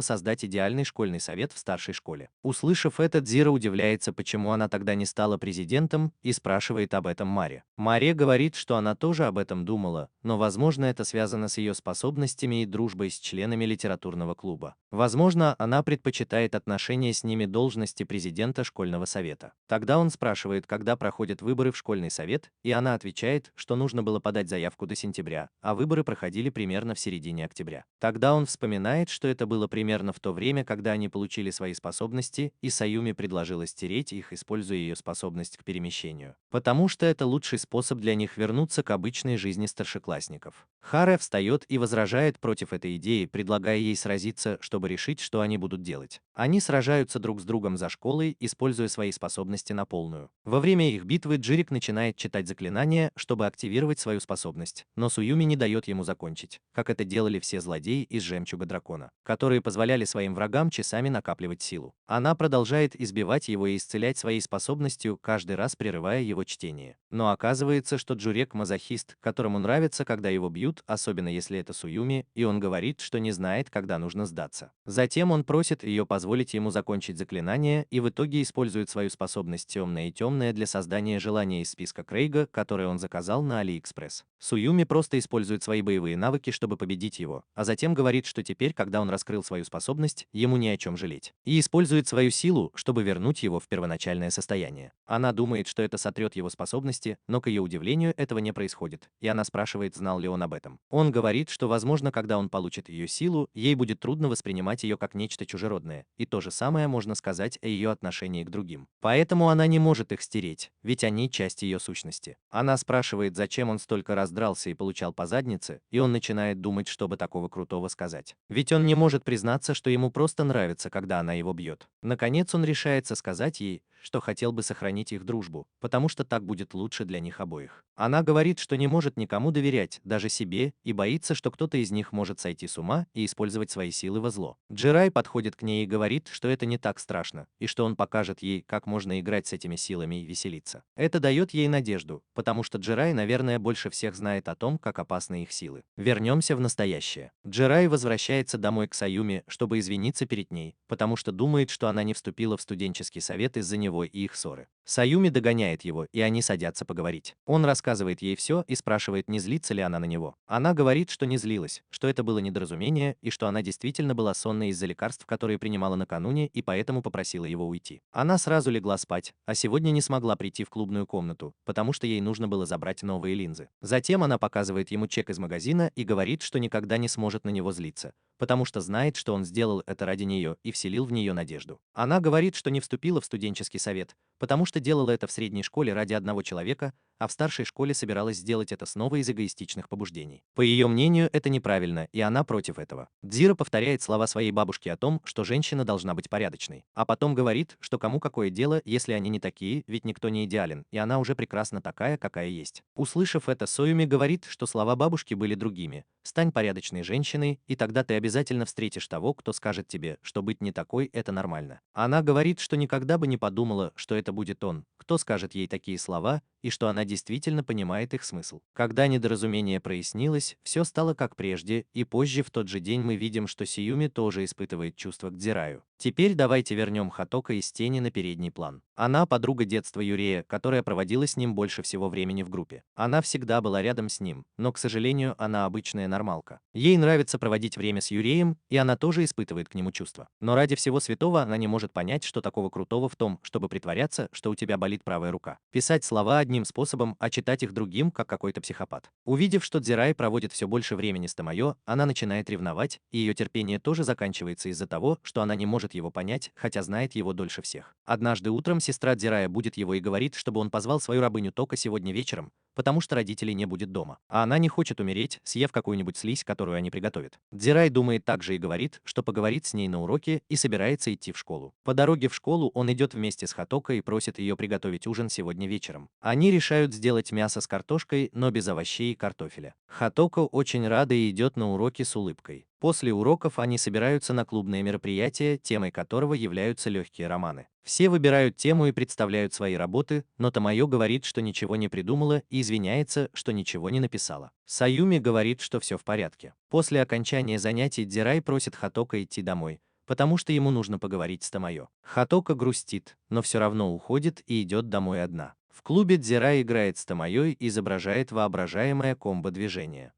создать идеальный школьный совет в старшей школе. Услышав это, Дзира удивляется, почему она тогда не стала президентом, и спрашивает об этом Маре. Маре говорит, что она тоже об этом думала, но, возможно, это связано с ее способностями и дружбой с членами литературного клуба. Возможно, она предпочитает отношения с ними должности президента школьного совета. Тогда он спрашивает, когда проходят выборы в школьный совет, и она отвечает, что нужно было подать заявку до сентября, а выборы проходили примерно в середине октября. Тогда он вспоминает, что это было примерно в то время, когда они получили свои способности, и Саюми предложила стереть их, используя ее способность к перемещению, потому что это лучший способ для них вернуться к обычной жизни старшеклассников. Харе встает и возражает против этой идеи, предлагая ей сразиться, чтобы решить, что они будут делать. Они сражаются друг с другом за школой, используя свои способности на полную. Во время их битвы Джирик начинает читать заклинания, чтобы активировать свою способность, но Суюми не дает ему закончить, как это делали все злодеи из Жемчуга Дракона, которые позволяли своим врагам часами накапливать силу. Она продолжает избивать его и исцелять своей способностью, каждый раз прерывая его чтение. Но оказывается, что Джурек мазохист, которому нравится, когда его бьют, особенно если это Суюми, и он говорит, что не знает, когда нужно сдаться. Затем он просит ее позволить ему закончить заклинание, и в итоге использует свою способность темное и темное для создания желания из списка Крейга, который он заказал на AliExpress. Суюми просто использует свои боевые навыки, чтобы победить его, а затем говорит, что теперь, когда он раскрыл свою способность, ему не о чем жалеть. И использует свою силу, чтобы вернуть его в первоначальное состояние. Она думает, что это сотрет его способности, но к ее удивлению этого не происходит, и она спрашивает, знал ли он об этом. Он говорит, что, возможно, когда он получит ее силу, ей будет трудно воспринимать ее как нечто чужеродное, и то же самое можно сказать о ее отношении к другим. Поэтому она не может их стереть, ведь они часть ее сущности. Она спрашивает, зачем он столько раз дрался и получал по заднице, и он начинает думать, чтобы такого крутого сказать. Ведь он не может признаться, что ему просто нравится, когда она его бьет. Наконец он решается сказать ей, что хотел бы сохранить их дружбу, потому что так будет лучше для них обоих. Она говорит, что не может никому доверять, даже себе, и боится, что кто-то из них может сойти с ума и использовать свои силы во зло. Джирай подходит к ней и говорит, что это не так страшно, и что он покажет ей, как можно играть с этими силами и веселиться. Это дает ей надежду, потому что Джирай, наверное, больше всех знает о том, как опасны их силы. Вернемся в настоящее. Джирай возвращается домой к Саюми, чтобы извиниться перед ней, потому что думает, что она не вступила в студенческий совет из-за него и их ссоры. Саюми догоняет его, и они садятся поговорить. Он рассказывает ей все и спрашивает, не злится ли она на него. Она говорит, что не злилась, что это было недоразумение и что она действительно была сонной из-за лекарств, которые принимала накануне, и поэтому попросила его уйти. Она сразу легла спать, а сегодня не смогла прийти в клубную комнату, потому что ей нужно было забрать новые линзы. Затем она показывает ему чек из магазина и говорит, что никогда не сможет на него злиться, потому что знает, что он сделал это ради нее и вселил в нее надежду. Она говорит, что не вступила в студенческий совет, потому что делала это в средней школе ради одного человека, а в старшей школе собиралась сделать это снова из эгоистичных побуждений. По ее мнению, это неправильно, и она против этого. Дзира повторяет слова своей бабушки о том, что женщина должна быть порядочной, а потом говорит, что кому какое дело, если они не такие, ведь никто не идеален, и она уже прекрасна такая, какая есть. Услышав это, Союми говорит, что слова бабушки были другими. Стань порядочной женщиной, и тогда ты обязательно встретишь того, кто скажет тебе, что быть не такой – это нормально. Она говорит, что никогда бы не подумала, что это будет он, кто скажет ей такие слова, и что она действительно понимает их смысл. Когда недоразумение прояснилось, все стало как прежде, и позже в тот же день мы видим, что Сиюми тоже испытывает чувства к Дзираю. Теперь давайте вернем Хатока из тени на передний план. Она подруга детства Юрея, которая проводила с ним больше всего времени в группе. Она всегда была рядом с ним, но, к сожалению, она обычная нормалка. Ей нравится проводить время с Юреем, и она тоже испытывает к нему чувства. Но ради всего святого она не может понять, что такого крутого в том, чтобы притворяться, что у тебя болит правая рука. Писать слова одним способом, а читать их другим, как какой-то психопат. Увидев, что Дзирай проводит все больше времени с Томайо, она начинает ревновать, и ее терпение тоже заканчивается из-за того, что она не может его понять, хотя знает его дольше всех. Однажды утром сестра Дзирая будет его и говорит, чтобы он позвал свою рабыню Тока сегодня вечером, потому что родителей не будет дома. А она не хочет умереть, съев какую-нибудь слизь, которую они приготовят. Дзирай думает так же и говорит, что поговорит с ней на уроке и собирается идти в школу. По дороге в школу он идет вместе с Хатоко и просит ее приготовить ужин сегодня вечером. Они решают сделать мясо с картошкой, но без овощей и картофеля. Хатоко очень рада и идет на уроки с улыбкой. После уроков они собираются на клубное мероприятие, темой которого являются легкие романы. Все выбирают тему и представляют свои работы, но Томайо говорит, что ничего не придумала и извиняется, что ничего не написала. Саюми говорит, что все в порядке. После окончания занятий Дзирай просит Хатоко идти домой, потому что ему нужно поговорить с Томайо. Хатоко грустит, но все равно уходит и идет домой одна. В клубе Дзирай играет с Томайо и изображает воображаемое комбо-движение.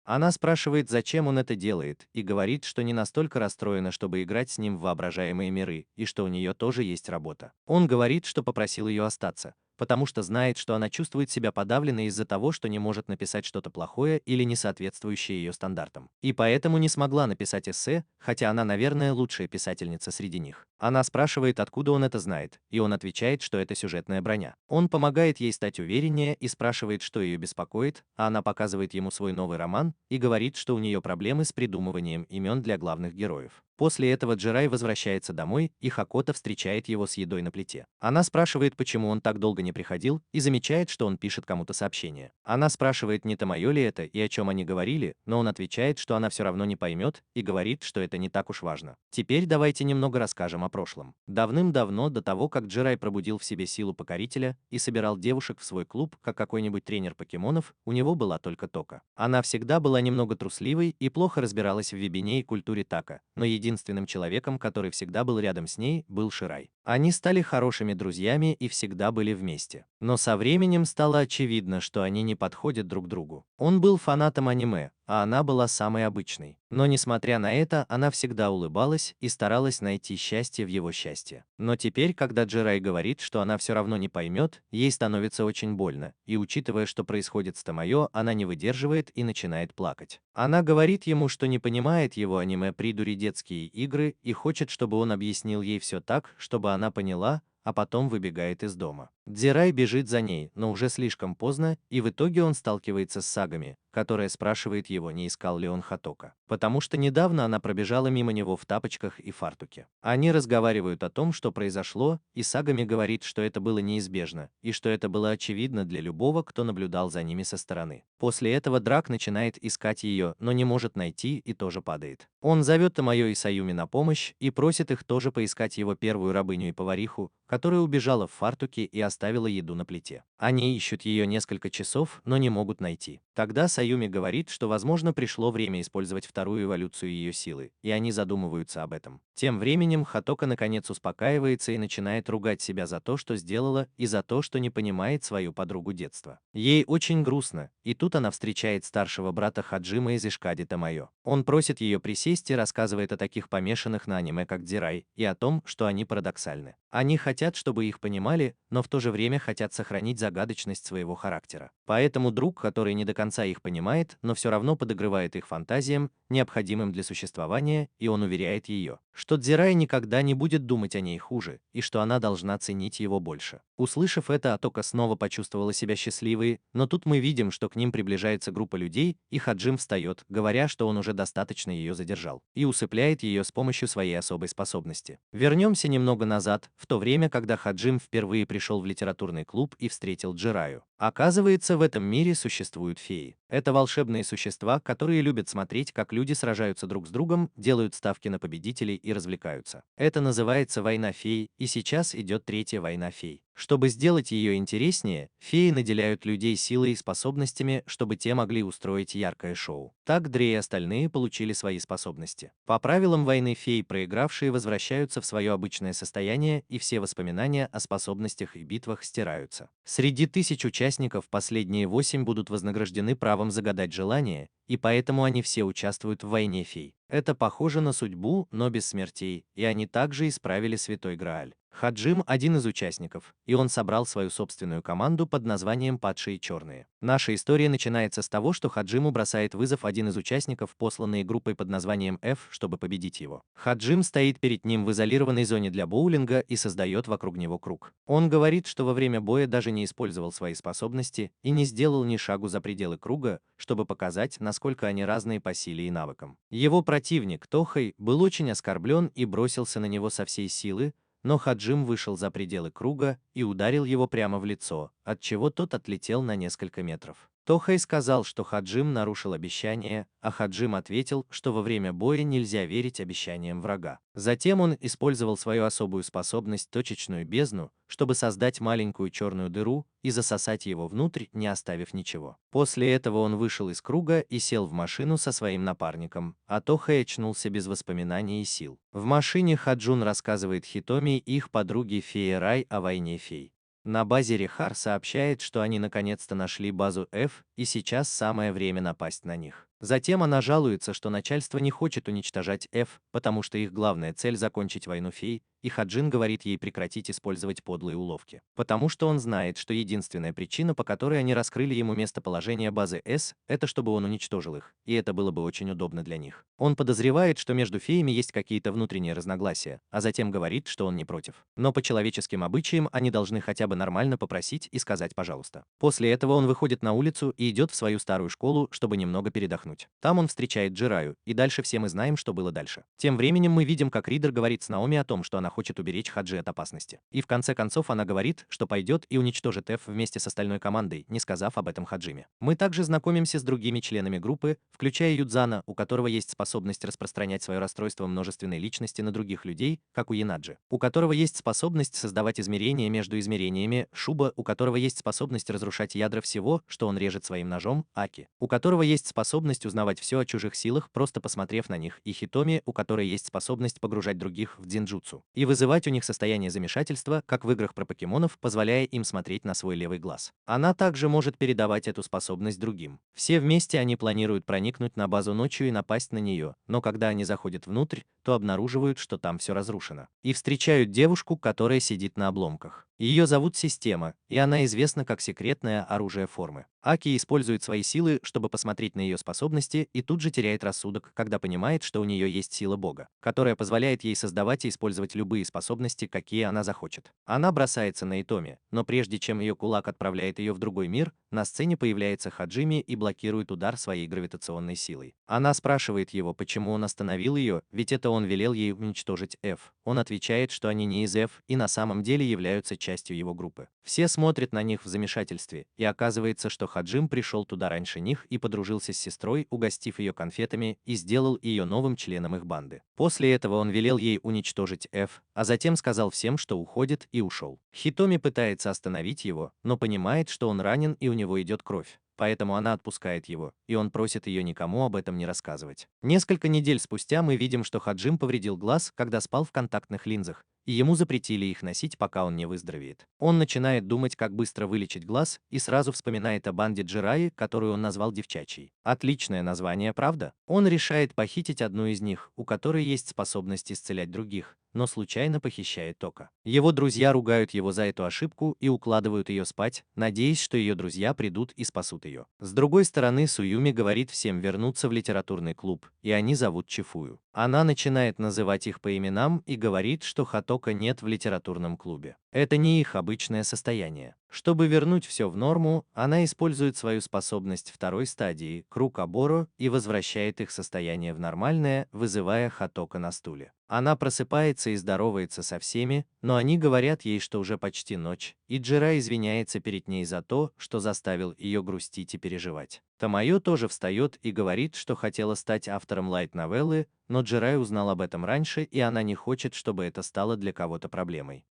Она спрашивает, зачем он это делает, и говорит, что не настолько расстроена, чтобы играть с ним в воображаемые миры, и что у нее тоже есть работа. Он говорит, что попросил ее остаться, потому что знает, что она чувствует себя подавленной из-за того, что не может написать что-то плохое или не соответствующее ее стандартам. И поэтому не смогла написать эссе, хотя она, наверное, лучшая писательница среди них. Она спрашивает, откуда он это знает, и он отвечает, что это сюжетная броня. Он помогает ей стать увереннее и спрашивает, что ее беспокоит, а она показывает ему свой новый роман и говорит, что у нее проблемы с придумыванием имен для главных героев. После этого Джирай возвращается домой, и Хакото встречает его с едой на плите. Она спрашивает, почему он так долго не приходил, и замечает, что он пишет кому-то сообщение. Она спрашивает, не Томайо ли это и о чем они говорили, но он отвечает, что она все равно не поймет, и говорит, что это не так уж важно. Теперь давайте немного расскажем о прошлом. Давным-давно, до того, как Джирай пробудил в себе силу покорителя и собирал девушек в свой клуб, как какой-нибудь тренер покемонов, у него была только Тока. Она всегда была немного трусливой и плохо разбиралась в вебине и культуре така, но единственным человеком, который всегда был рядом с ней, был Ширай. Они стали хорошими друзьями и всегда были вместе. Но со временем стало очевидно, что они не подходят друг другу. Он был фанатом аниме, а она была самой обычной. Но несмотря на это, она всегда улыбалась и старалась найти счастье в его счастье. Но теперь, когда Джирай говорит, что она все равно не поймет, ей становится очень больно, и учитывая, что происходит с Томайо, она не выдерживает и начинает плакать. Она говорит ему, что не понимает его аниме-придури детские игры и хочет, чтобы он объяснил ей все так, чтобы она поняла, а потом выбегает из дома. Дзирай бежит за ней, но уже слишком поздно, и в итоге он сталкивается с Сагами, которая спрашивает его, не искал ли он Хатока. Потому что недавно она пробежала мимо него в тапочках и фартуке. Они разговаривают о том, что произошло, и Сагами говорит, что это было неизбежно, и что это было очевидно для любого, кто наблюдал за ними со стороны. После этого Драк начинает искать ее, но не может найти и тоже падает. Он зовет Томайо и Саюми на помощь и просит их тоже поискать его первую рабыню и повариху, которая убежала в фартуке и оставила еду на плите. Они ищут ее несколько часов, но не могут найти. Тогда Саюми говорит, что, возможно, пришло время использовать вторую эволюцию ее силы, и они задумываются об этом. Тем временем Хатока наконец успокаивается и начинает ругать себя за то, что сделала, и за то, что не понимает свою подругу детства. Ей очень грустно, и тут она встречает старшего брата Хаджима из Ишкади Тамайо. Он просит ее присесть и рассказывает о таких помешанных на аниме, как Дирай, и о том, что они парадоксальны. Они хотят, чтобы их понимали, но в то же время хотят сохранить загадочность своего характера. Поэтому друг, который не до конца их понимает, но все равно подогревает их фантазиям, необходимым для существования, и он уверяет ее, что Дзирай никогда не будет думать о ней хуже, и что она должна ценить его больше. Услышав это, Атока снова почувствовала себя счастливой, но тут мы видим, что к ним приближается группа людей, и Хаджим встает, говоря, что он уже достаточно ее задержал, и усыпляет ее с помощью своей особой способности. Вернемся немного назад, в то время, когда Хаджим впервые пришел в литературный клуб и встретил Джираю. Оказывается, в этом мире существуют феи. Это волшебные существа, которые любят смотреть, как люди сражаются друг с другом, делают ставки на победителей и развлекаются. Это называется война фей, и сейчас идет третья война фей. Чтобы сделать ее интереснее, феи наделяют людей силой и способностями, чтобы те могли устроить яркое шоу. Так Дре и остальные получили свои способности. По правилам войны фей проигравшие возвращаются в свое обычное состояние, и все воспоминания о способностях и битвах стираются. Среди 1000 участников последние 8 будут вознаграждены правом загадать желание, и поэтому они все участвуют в войне фей. Это похоже на судьбу, но без смертей, и они также исправили Святой Грааль. Хаджим – один из участников, и он собрал свою собственную команду под названием «Падшие черные». Наша история начинается с того, что Хаджиму бросает вызов один из участников, посланный группой под названием F, чтобы победить его. Хаджим стоит перед ним в изолированной зоне для боулинга и создает вокруг него круг. Он говорит, что во время боя даже не использовал свои способности и не сделал ни шагу за пределы круга, чтобы показать, насколько они разные по силе и навыкам. Его противник, Тохай, был очень оскорблен и бросился на него со всей силы, но Хаджим вышел за пределы круга и ударил его прямо в лицо, отчего тот отлетел на несколько метров. Тохай сказал, что Хаджим нарушил обещание, а Хаджим ответил, что во время боя нельзя верить обещаниям врага. Затем он использовал свою особую способность точечную бездну, чтобы создать маленькую черную дыру и засосать его внутрь, не оставив ничего. После этого он вышел из круга и сел в машину со своим напарником, а Тохай очнулся без воспоминаний и сил. В машине Хаджун рассказывает Хитоми и их подруге Фее Рай о войне фей. На базе Рихар сообщает, что они наконец-то нашли базу F, и сейчас самое время напасть на них. Затем она жалуется, что начальство не хочет уничтожать F, потому что их главная цель – закончить войну фей, и Хаджин говорит ей прекратить использовать подлые уловки. Потому что он знает, что единственная причина, по которой они раскрыли ему местоположение базы S, это чтобы он уничтожил их, и это было бы очень удобно для них. Он подозревает, что между феями есть какие-то внутренние разногласия, а затем говорит, что он не против. Но по человеческим обычаям они должны хотя бы нормально попросить и сказать «пожалуйста». После этого он выходит на улицу и идет в свою старую школу, чтобы немного передохнуть. Там он встречает Джираю, и дальше все мы знаем, что было дальше. Тем временем мы видим, как Ридер говорит с Наоми о том, что она хочет уберечь Хаджи от опасности. И в конце концов она говорит, что пойдет и уничтожит F вместе с остальной командой, не сказав об этом Хаджиме. Мы также знакомимся с другими членами группы, включая Юдзана, у которого есть способность распространять свое расстройство множественной личности на других людей, как у Янаджи, у которого есть способность создавать измерения между измерениями, Шуба, у которого есть способность разрушать ядра всего, что он режет своим ножом, Аки, у которого есть способность узнавать все о чужих силах, просто посмотрев на них, и Хитоми, у которой есть способность погружать других в дзинджутсу и вызывать у них состояние замешательства, как в играх про покемонов, позволяя им смотреть на свой левый глаз. Она также может передавать эту способность другим. Все вместе они планируют проникнуть на базу ночью и напасть на нее, но когда они заходят внутрь, то обнаруживают, что там все разрушено. И встречают девушку, которая сидит на обломках. Ее зовут Система, и она известна как секретное оружие формы. Аки использует свои силы, чтобы посмотреть на ее способности, и тут же теряет рассудок, когда понимает, что у нее есть сила Бога, которая позволяет ей создавать и использовать любые способности, какие она захочет. Она бросается на Итоми, но прежде чем ее кулак отправляет ее в другой мир, на сцене появляется Хаджими и блокирует удар своей гравитационной силой. Она спрашивает его, почему он остановил ее, ведь это он велел ей уничтожить F. Он отвечает, что они не из F и на самом деле являются частью его группы. Все смотрят на них в замешательстве, и оказывается, что Хаджим пришел туда раньше них и подружился с сестрой, угостив ее конфетами, и сделал ее новым членом их банды. После этого он велел ей уничтожить F, а затем сказал всем, что уходит, и ушел. Хитоми пытается остановить его, но понимает, что он ранен и у него идет кровь. Поэтому она отпускает его, и он просит ее никому об этом не рассказывать. Несколько недель спустя мы видим, что Хаджим повредил глаз, когда спал в контактных линзах, и ему запретили их носить, пока он не выздоровеет. Он начинает думать, как быстро вылечить глаз, и сразу вспоминает о банде Джираи, которую он назвал девчачьей. Отличное название, правда? Он решает похитить одну из них, у которой есть способность исцелять других, но случайно похищает Тока. Его друзья ругают его за эту ошибку и укладывают ее спать, надеясь, что ее друзья придут и спасут ее. С другой стороны, Суюми говорит всем вернуться в литературный клуб, и они зовут Чифую. Она начинает называть их по именам и говорит, что Хатока нет в литературном клубе. Это не их обычное состояние. Чтобы вернуть все в норму, она использует свою способность второй стадии, круг Аборо, и возвращает их состояние в нормальное, вызывая Хатока на стуле. Она просыпается и здоровается со всеми, но они говорят ей, что уже почти ночь, и Джира извиняется перед ней за то, что заставил ее грустить и переживать. Тамайо тоже встает и говорит, что хотела стать автором лайт-новеллы, но Джирай узнал об этом раньше, и она не хочет, чтобы это стало для кого-то проблемой.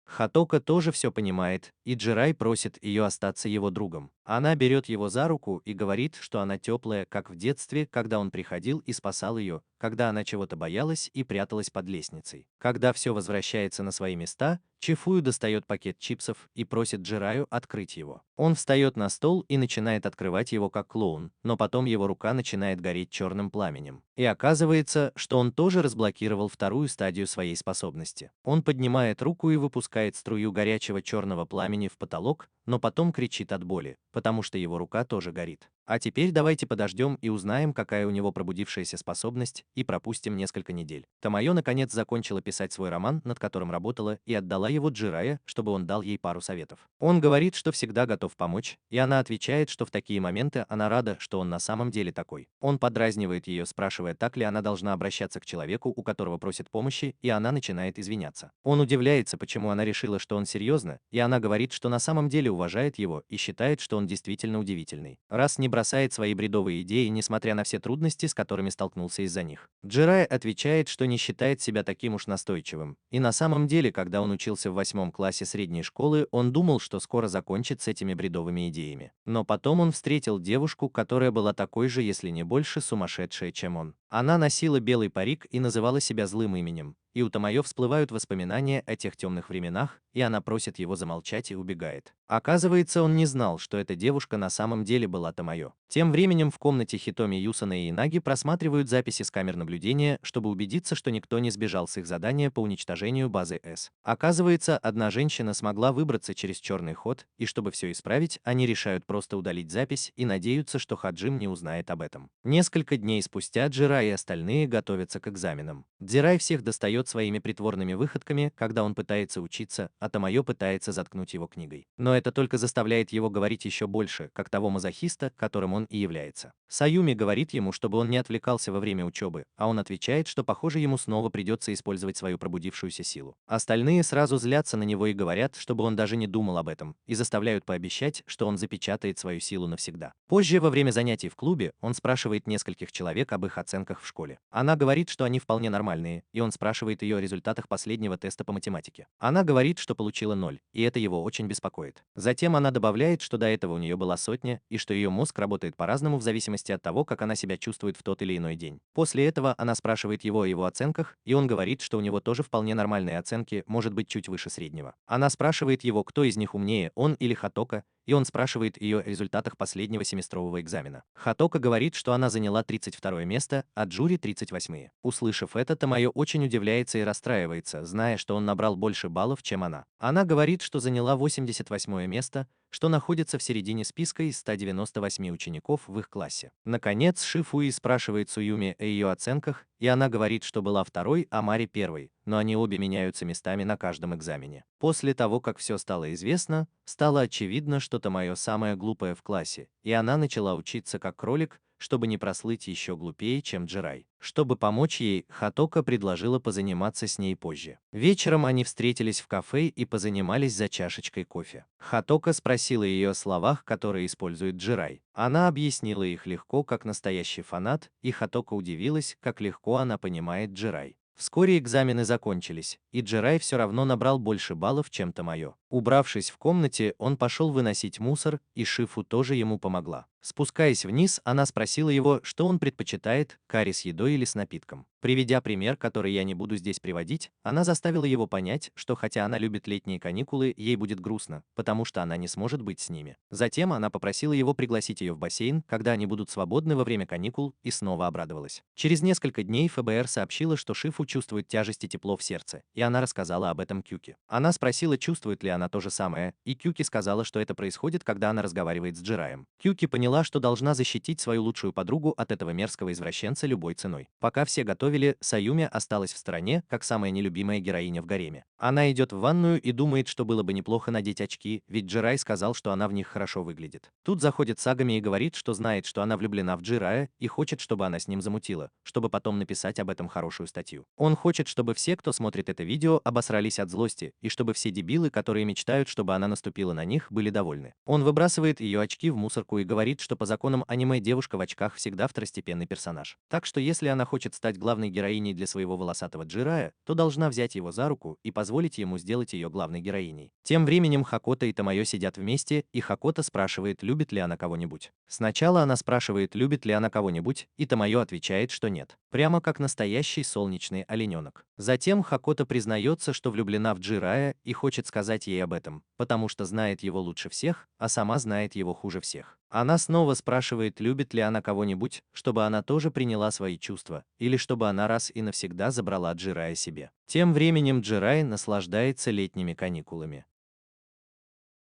Хатока тоже все понимает, и Джирай просит ее остаться его другом. Она берет его за руку и говорит, что она теплая, как в детстве, когда он приходил и спасал ее, когда она чего-то боялась и пряталась под лестницей. Когда все возвращается на свои места, Чифую достает пакет чипсов и просит Джираю открыть его. Он встает на стол и начинает открывать его как клоун, но потом его рука начинает гореть черным пламенем. И оказывается, что он тоже разблокировал вторую стадию своей способности. Он поднимает руку и выпускает струю горячего черного пламени в потолок, но потом кричит от боли, потому что его рука тоже горит. А теперь давайте подождем и узнаем, какая у него пробудившаяся способность, и пропустим несколько недель. Тамайо наконец закончила писать свой роман, над которым работала, и отдала его Джирая, чтобы он дал ей пару советов. Он говорит, что всегда готов помочь, и она отвечает, что в такие моменты она рада, что он на самом деле такой. Он подразнивает ее, спрашивая, так ли она должна обращаться к человеку, у которого просит помощи, и она начинает извиняться. Он удивляется, почему она решила, что он серьезно, и она говорит, что на самом деле уважает его и считает, что он действительно удивительный. Раз не бросает свои бредовые идеи, несмотря на все трудности, с которыми столкнулся из-за них. Джирай отвечает, что не считает себя таким уж настойчивым, и на самом деле, когда он учился в 8 классе средней школы, он думал, что скоро закончит с этими бредовыми идеями. Но потом он встретил девушку, которая была такой же, если не больше, сумасшедшая, чем он. Она носила белый парик и называла себя злым именем, и у Тамайо всплывают воспоминания о тех темных временах, и она просит его замолчать и убегает. Оказывается, он не знал, что эта девушка на самом деле была Тамайо. Тем временем в комнате Хитоми, Юсана и Инаги просматривают записи с камер наблюдения, чтобы убедиться, что никто не сбежал с их задания по уничтожению базы С. Оказывается, одна женщина смогла выбраться через черный ход, и чтобы все исправить, они решают просто удалить запись и надеются, что Хаджим не узнает об этом. Несколько дней спустя Джира и остальные готовятся к экзаменам. Дзирай всех достает своими притворными выходками, когда он пытается учиться, а Тамайо пытается заткнуть его книгой. Но это только заставляет его говорить еще больше, как того мазохиста, которым он и является. Саюми говорит ему, чтобы он не отвлекался во время учебы, а он отвечает, что, похоже, ему снова придется использовать свою пробудившуюся силу. Остальные сразу злятся на него и говорят, чтобы он даже не думал об этом, и заставляют пообещать, что он запечатает свою силу навсегда. Позже, во время занятий в клубе, он спрашивает нескольких человек об их оценках в школе. Она говорит, что они вполне нормальные, и он спрашивает ее о результатах последнего теста по математике. Она говорит, что получила 0, и это его очень беспокоит. Затем она добавляет, что до этого у нее была 100, и что ее мозг работает по-разному в зависимости от того, как она себя чувствует в тот или иной день. После этого она спрашивает его о его оценках, и он говорит, что у него тоже вполне нормальные оценки, может быть чуть выше среднего. Она спрашивает его, кто из них умнее, он или Хатока, и он спрашивает ее о результатах последнего семестрового экзамена. Хатока говорит, что она заняла 32 место, а Джури 38. Услышав это, Тамайо очень удивляется и расстраивается, зная, что он набрал больше баллов, чем она. Она говорит, что заняла 88 место, что находится в середине списка из 198 учеников в их классе. Наконец, Шифуи спрашивает Суюми о ее оценках, и она говорит, что была второй, а Мари первой, но они обе меняются местами на каждом экзамене. После того, как все стало известно, стало очевидно, что Томайо самая глупая в классе, и она начала учиться как кролик, чтобы не прослыть еще глупее, чем Джирай. Чтобы помочь ей, Хатока предложила позаниматься с ней позже. Вечером они встретились в кафе и позанимались за чашечкой кофе. Хатока спросила ее о словах, которые использует Джирай. Она объяснила их легко, как настоящий фанат, и Хатока удивилась, как легко она понимает Джирай. Вскоре экзамены закончились, и Джирай все равно набрал больше баллов, чем Томайо. Убравшись в комнате, он пошел выносить мусор, и Шифу тоже ему помогла. Спускаясь вниз, она спросила его, что он предпочитает, карри с едой или с напитком. Приведя пример, который я не буду здесь приводить, она заставила его понять, что хотя она любит летние каникулы, ей будет грустно, потому что она не сможет быть с ними. Затем она попросила его пригласить ее в бассейн, когда они будут свободны во время каникул, и снова обрадовалась. Через несколько дней ФБР сообщила, что Шифу чувствует тяжесть и тепло в сердце, и она рассказала об этом Кюки. Она спросила, чувствует ли она то же самое, и Кюки сказала, что это происходит, когда она разговаривает с Джираем. Кюки поняла, что должна защитить свою лучшую подругу от этого мерзкого извращенца любой ценой. Пока все готовили, Саюми осталась в стороне, как самая нелюбимая героиня в гареме. Она идет в ванную и думает, что было бы неплохо надеть очки, ведь Джирай сказал, что она в них хорошо выглядит. Тут заходит Сагами и говорит, что знает, что она влюблена в Джирая и хочет, чтобы она с ним замутила, чтобы потом написать об этом хорошую статью. Он хочет, чтобы все, кто смотрит это видео, обосрались от злости, и чтобы все дебилы, которые мечтают, чтобы она наступила на них, были довольны. Он выбрасывает ее очки в мусорку и говорит, что по законам аниме девушка в очках всегда второстепенный персонаж. Так что если она хочет стать главной героиней для своего волосатого Джирая, то должна взять его за руку и позволить ему сделать ее главной героиней. Тем временем Хакота и Томайо сидят вместе, и Хакота спрашивает, любит ли она кого-нибудь. Сначала она спрашивает, любит ли она кого-нибудь, и Томайо отвечает, что нет. Прямо как настоящий солнечный олененок. Затем Хакота признается, что влюблена в Джирая и хочет сказать ей об этом, потому что знает его лучше всех, а сама знает его хуже всех. Она снова спрашивает, любит ли она кого-нибудь, чтобы она тоже приняла свои чувства, или чтобы она раз и навсегда забрала Джирая себе. Тем временем Джирай наслаждается летними каникулами.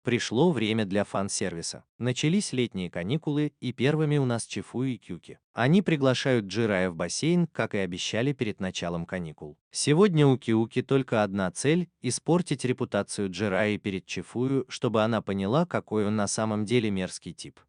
Пришло время для фан-сервиса. Начались летние каникулы, и первыми у нас Чифу и Кюки. Они приглашают Джирая в бассейн, как и обещали перед началом каникул. Сегодня у Кюки только одна цель – испортить репутацию Джирая перед Чифую, чтобы она поняла, какой он на самом деле мерзкий тип.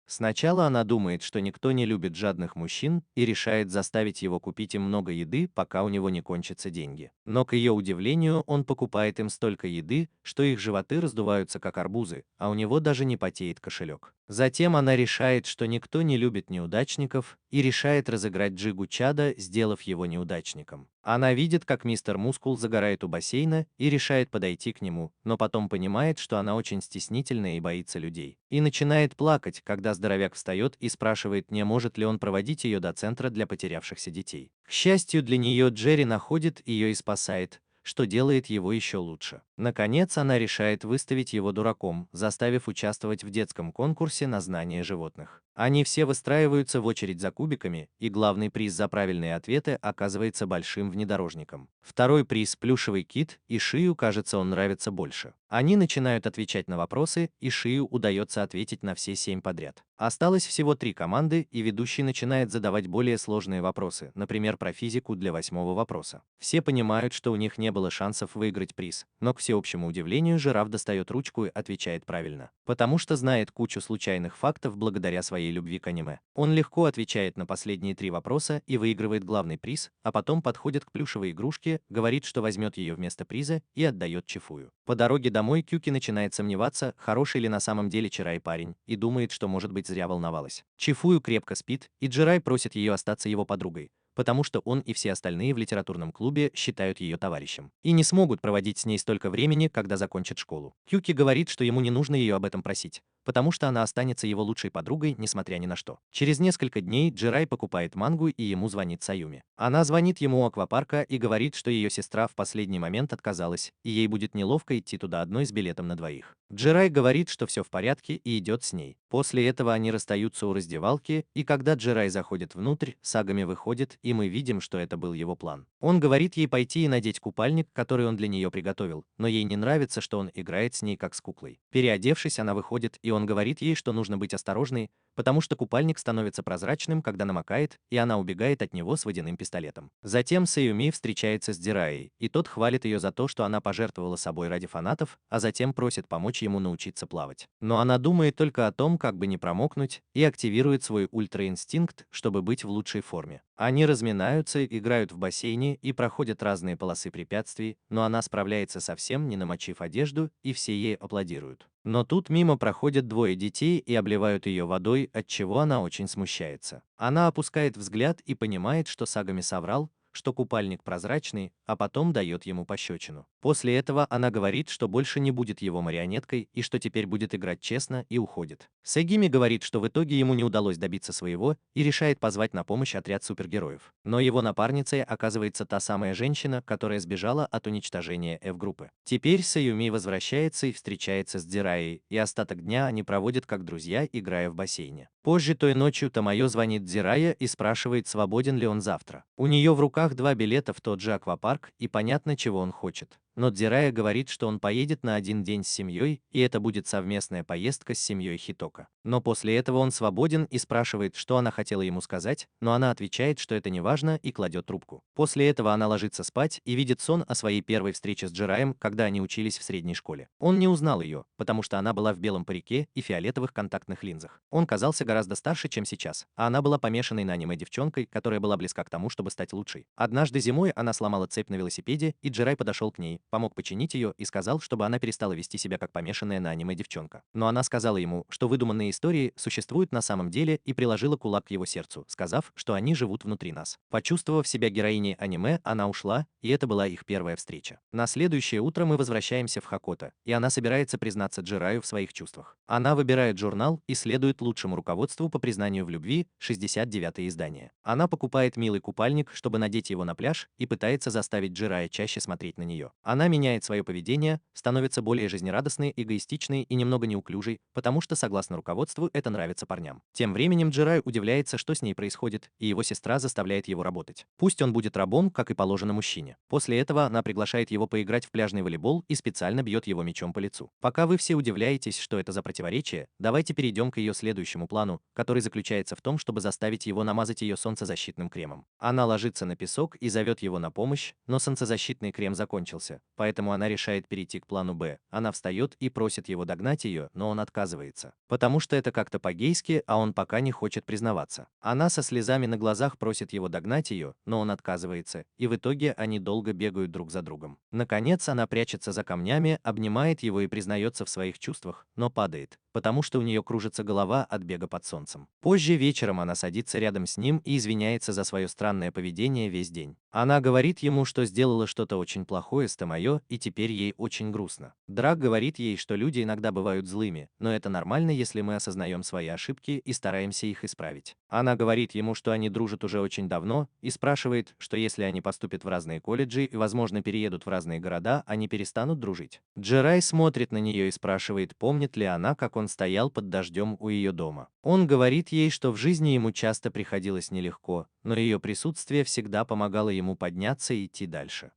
Сначала она думает, что никто не любит жадных мужчин, и решает заставить его купить им много еды, пока у него не кончатся деньги. Но, к ее удивлению, он покупает им столько еды, что их животы раздуваются как арбузы, а у него даже не потеет кошелек. Затем она решает, что никто не любит неудачников, и решает разыграть Джигу Чада, сделав его неудачником. Она видит, как мистер Мускул загорает у бассейна, и решает подойти к нему, но потом понимает, что она очень стеснительная и боится людей. И начинает плакать, когда здоровяк встает и спрашивает, не может ли он проводить ее до центра для потерявшихся детей. К счастью для нее, Джерри находит ее и спасает, что делает его еще лучше. Наконец, она решает выставить его дураком, заставив участвовать в детском конкурсе на знание животных. Они все выстраиваются в очередь за кубиками, и главный приз за правильные ответы оказывается большим внедорожником. Второй приз – плюшевый кит, и Шию, кажется, он нравится больше. Они начинают отвечать на вопросы, и Шию удается ответить на все 7 подряд. Осталось всего 3 команды, и ведущий начинает задавать более сложные вопросы, например, про физику для 8-го вопроса. Все понимают, что у них не было шансов выиграть приз, но к всеобщему удивлению жираф достает ручку и отвечает правильно, потому что знает кучу случайных фактов благодаря своей любви к аниме. Он легко отвечает на последние 3 вопроса и выигрывает главный приз, а потом подходит к плюшевой игрушке, говорит, что возьмет ее вместо приза и отдает Чифую. По дороге домой Кюки начинает сомневаться, хороший ли на самом деле Чирай парень, и думает, что, может быть, зря волновалась. Чифую крепко спит, и Джирай просит ее остаться его подругой, потому что он и все остальные в литературном клубе считают ее товарищем и не смогут проводить с ней столько времени, когда закончат школу. Кюки говорит, что ему не нужно ее об этом просить, потому что она останется его лучшей подругой, несмотря ни на что. Через несколько дней Джирай покупает мангу, и ему звонит Саюми. Она звонит ему у аквапарка и говорит, что ее сестра в последний момент отказалась, и ей будет неловко идти туда одной с билетом на двоих. Джирай говорит, что все в порядке, и идет с ней. После этого они расстаются у раздевалки, и когда Джирай заходит внутрь, Сагами выходит, и мы видим, что это был его план. Он говорит ей пойти и надеть купальник, который он для нее приготовил, но ей не нравится, что он играет с ней как с куклой. Переодевшись, она выходит, и он говорит ей, что нужно быть осторожной, потому что купальник становится прозрачным, когда намокает, и она убегает от него с водяным пистолетом. Затем Саюми встречается с Дираей, и тот хвалит ее за то, что она пожертвовала собой ради фанатов, а затем просит помочь ему научиться плавать. Но она думает только о том, как бы не промокнуть, и активирует свой ультраинстинкт, чтобы быть в лучшей форме. Они разминаются, играют в бассейне и проходят разные полосы препятствий, но она справляется совсем, не намочив одежду, и все ей аплодируют. Но тут мимо проходят двое детей и обливают ее водой, от чего она очень смущается. Она опускает взгляд и понимает, что Сагами соврал, что купальник прозрачный, а потом дает ему пощечину. После этого она говорит, что больше не будет его марионеткой и что теперь будет играть честно, и уходит. Сагими говорит, что в итоге ему не удалось добиться своего, и решает позвать на помощь отряд супергероев. Но его напарницей оказывается та самая женщина, которая сбежала от уничтожения F-группы. Теперь Саюми возвращается и встречается с Дираей, и остаток дня они проводят как друзья, играя в бассейне. Позже той ночью Тамайо звонит Дирая и спрашивает, свободен ли он завтра. У нее в руках 2 билета в тот же аквапарк, и понятно, чего он хочет. Но Дзирая говорит, что он поедет на один день с семьей, и это будет совместная поездка с семьей Хитока. Но после этого он свободен и спрашивает, что она хотела ему сказать, но она отвечает, что это не важно, и кладет трубку. После этого она ложится спать и видит сон о своей первой встрече с Джираем, когда они учились в средней школе. Он не узнал ее, потому что она была в белом парике и фиолетовых контактных линзах. Он казался гораздо старше, чем сейчас, а она была помешанной на аниме девчонкой, которая была близка к тому, чтобы стать лучшей. Однажды зимой она сломала цепь на велосипеде, и Джирай подошел к ней, помог починить ее и сказал, чтобы она перестала вести себя как помешанная на аниме девчонка. Но она сказала ему, что выдуманные истории существуют на самом деле, и приложила кулак к его сердцу, сказав, что они живут внутри нас. Почувствовав себя героиней аниме, она ушла, и это была их первая встреча. На следующее утро мы возвращаемся в Хакото, и она собирается признаться Джираю в своих чувствах. Она выбирает журнал и следует лучшему руководству по признанию в любви, 69-е издание. Она покупает милый купальник, чтобы надеть его на пляж, и пытается заставить Джирая чаще смотреть на нее. Она меняет свое поведение, становится более жизнерадостной, эгоистичной и немного неуклюжей, потому что, согласно руководству, это нравится парням. Тем временем Джирай удивляется, что с ней происходит, и его сестра заставляет его работать. Пусть он будет рабом, как и положено мужчине. После этого она приглашает его поиграть в пляжный волейбол и специально бьет его мечом по лицу. Пока вы все удивляетесь, что это за противоречие, давайте перейдем к ее следующему плану, который заключается в том, чтобы заставить его намазать ее солнцезащитным кремом. Она ложится на песок и зовет его на помощь, но солнцезащитный крем закончился, поэтому она решает перейти к плану Б. Она встает и просит его догнать ее, но он отказывается, потому что это как-то по-гейски, а он пока не хочет признаваться. Она со слезами на глазах просит его догнать ее, но он отказывается, и в итоге они долго бегают друг за другом. Наконец она прячется за камнями, обнимает его и признается в своих чувствах, но падает, потому что у нее кружится голова от бега под солнцем. Позже вечером она садится рядом с ним и извиняется за свое странное поведение весь день. Она говорит ему, что сделала что-то очень плохое с Тамайо, и теперь ей очень грустно. Драк говорит ей, что люди иногда бывают злыми, но это нормально, если мы осознаем свои ошибки и стараемся их исправить. Она говорит ему, что они дружат уже очень давно, и спрашивает, что если они поступят в разные колледжи и, возможно, переедут в разные города, они перестанут дружить. Джирай смотрит на нее и спрашивает, помнит ли она, как он стоял под дождем у ее дома. Он говорит ей, что в жизни ему часто приходилось нелегко, но ее присутствие всегда помогало ему подняться и идти дальше.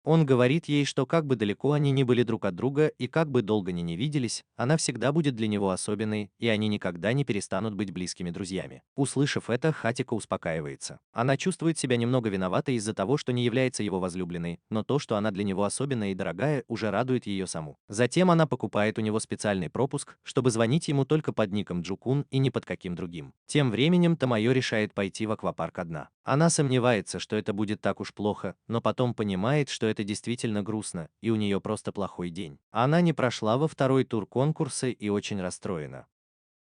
Он говорит ей, что как бы далеко они ни были друг от друга и как бы долго они не виделись, она всегда будет для него особенной, и они никогда не перестанут быть близкими друзьями. Услышав это, Хатико успокаивается. Она чувствует себя немного виноватой из-за того, что не является его возлюбленной, но то, что она для него особенная и дорогая, уже радует ее саму. Затем она покупает у него специальный пропуск, чтобы звонить ему только под ником Джукун и ни под каким другим. Тем временем Тамайо решает пойти в аквапарк одна. Она сомневается, что это будет так уж плохо, но потом понимает, что это действительно грустно, и у нее просто плохой день. Она не прошла во второй тур конкурса и очень расстроена.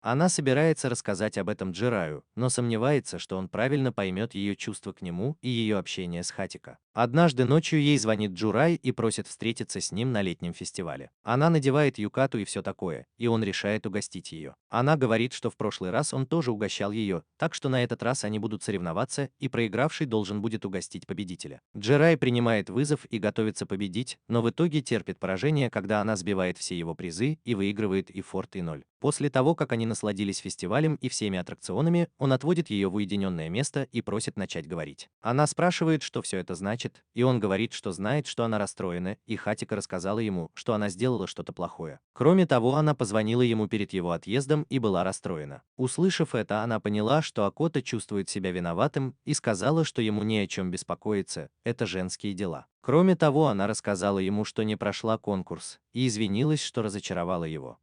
Она собирается рассказать об этом Джираю, но сомневается, что он правильно поймет ее чувства к нему и ее общение с Хатико. Однажды ночью ей звонит Джурай и просит встретиться с ним на летнем фестивале. Она надевает юкату и все такое, и он решает угостить ее. Она говорит, что в прошлый раз он тоже угощал ее, так что на этот раз они будут соревноваться, и проигравший должен будет угостить победителя. Джирай принимает вызов и готовится победить, но в итоге терпит поражение, когда она сбивает все его призы и выигрывает и форт, и ноль. После того, как они насладились фестивалем и всеми аттракционами, он отводит ее в уединенное место и просит начать говорить. Она спрашивает, что все это значит, и он говорит, что знает, что она расстроена, и Хатико рассказала ему, что она сделала что-то плохое. Кроме того, она позвонила ему перед его отъездом и была расстроена. Услышав это, она поняла, что Акото чувствует себя виноватым, и сказала, что ему не о чем беспокоиться, это женские дела. Кроме того, она рассказала ему, что не прошла конкурс, и извинилась, что разочаровала его.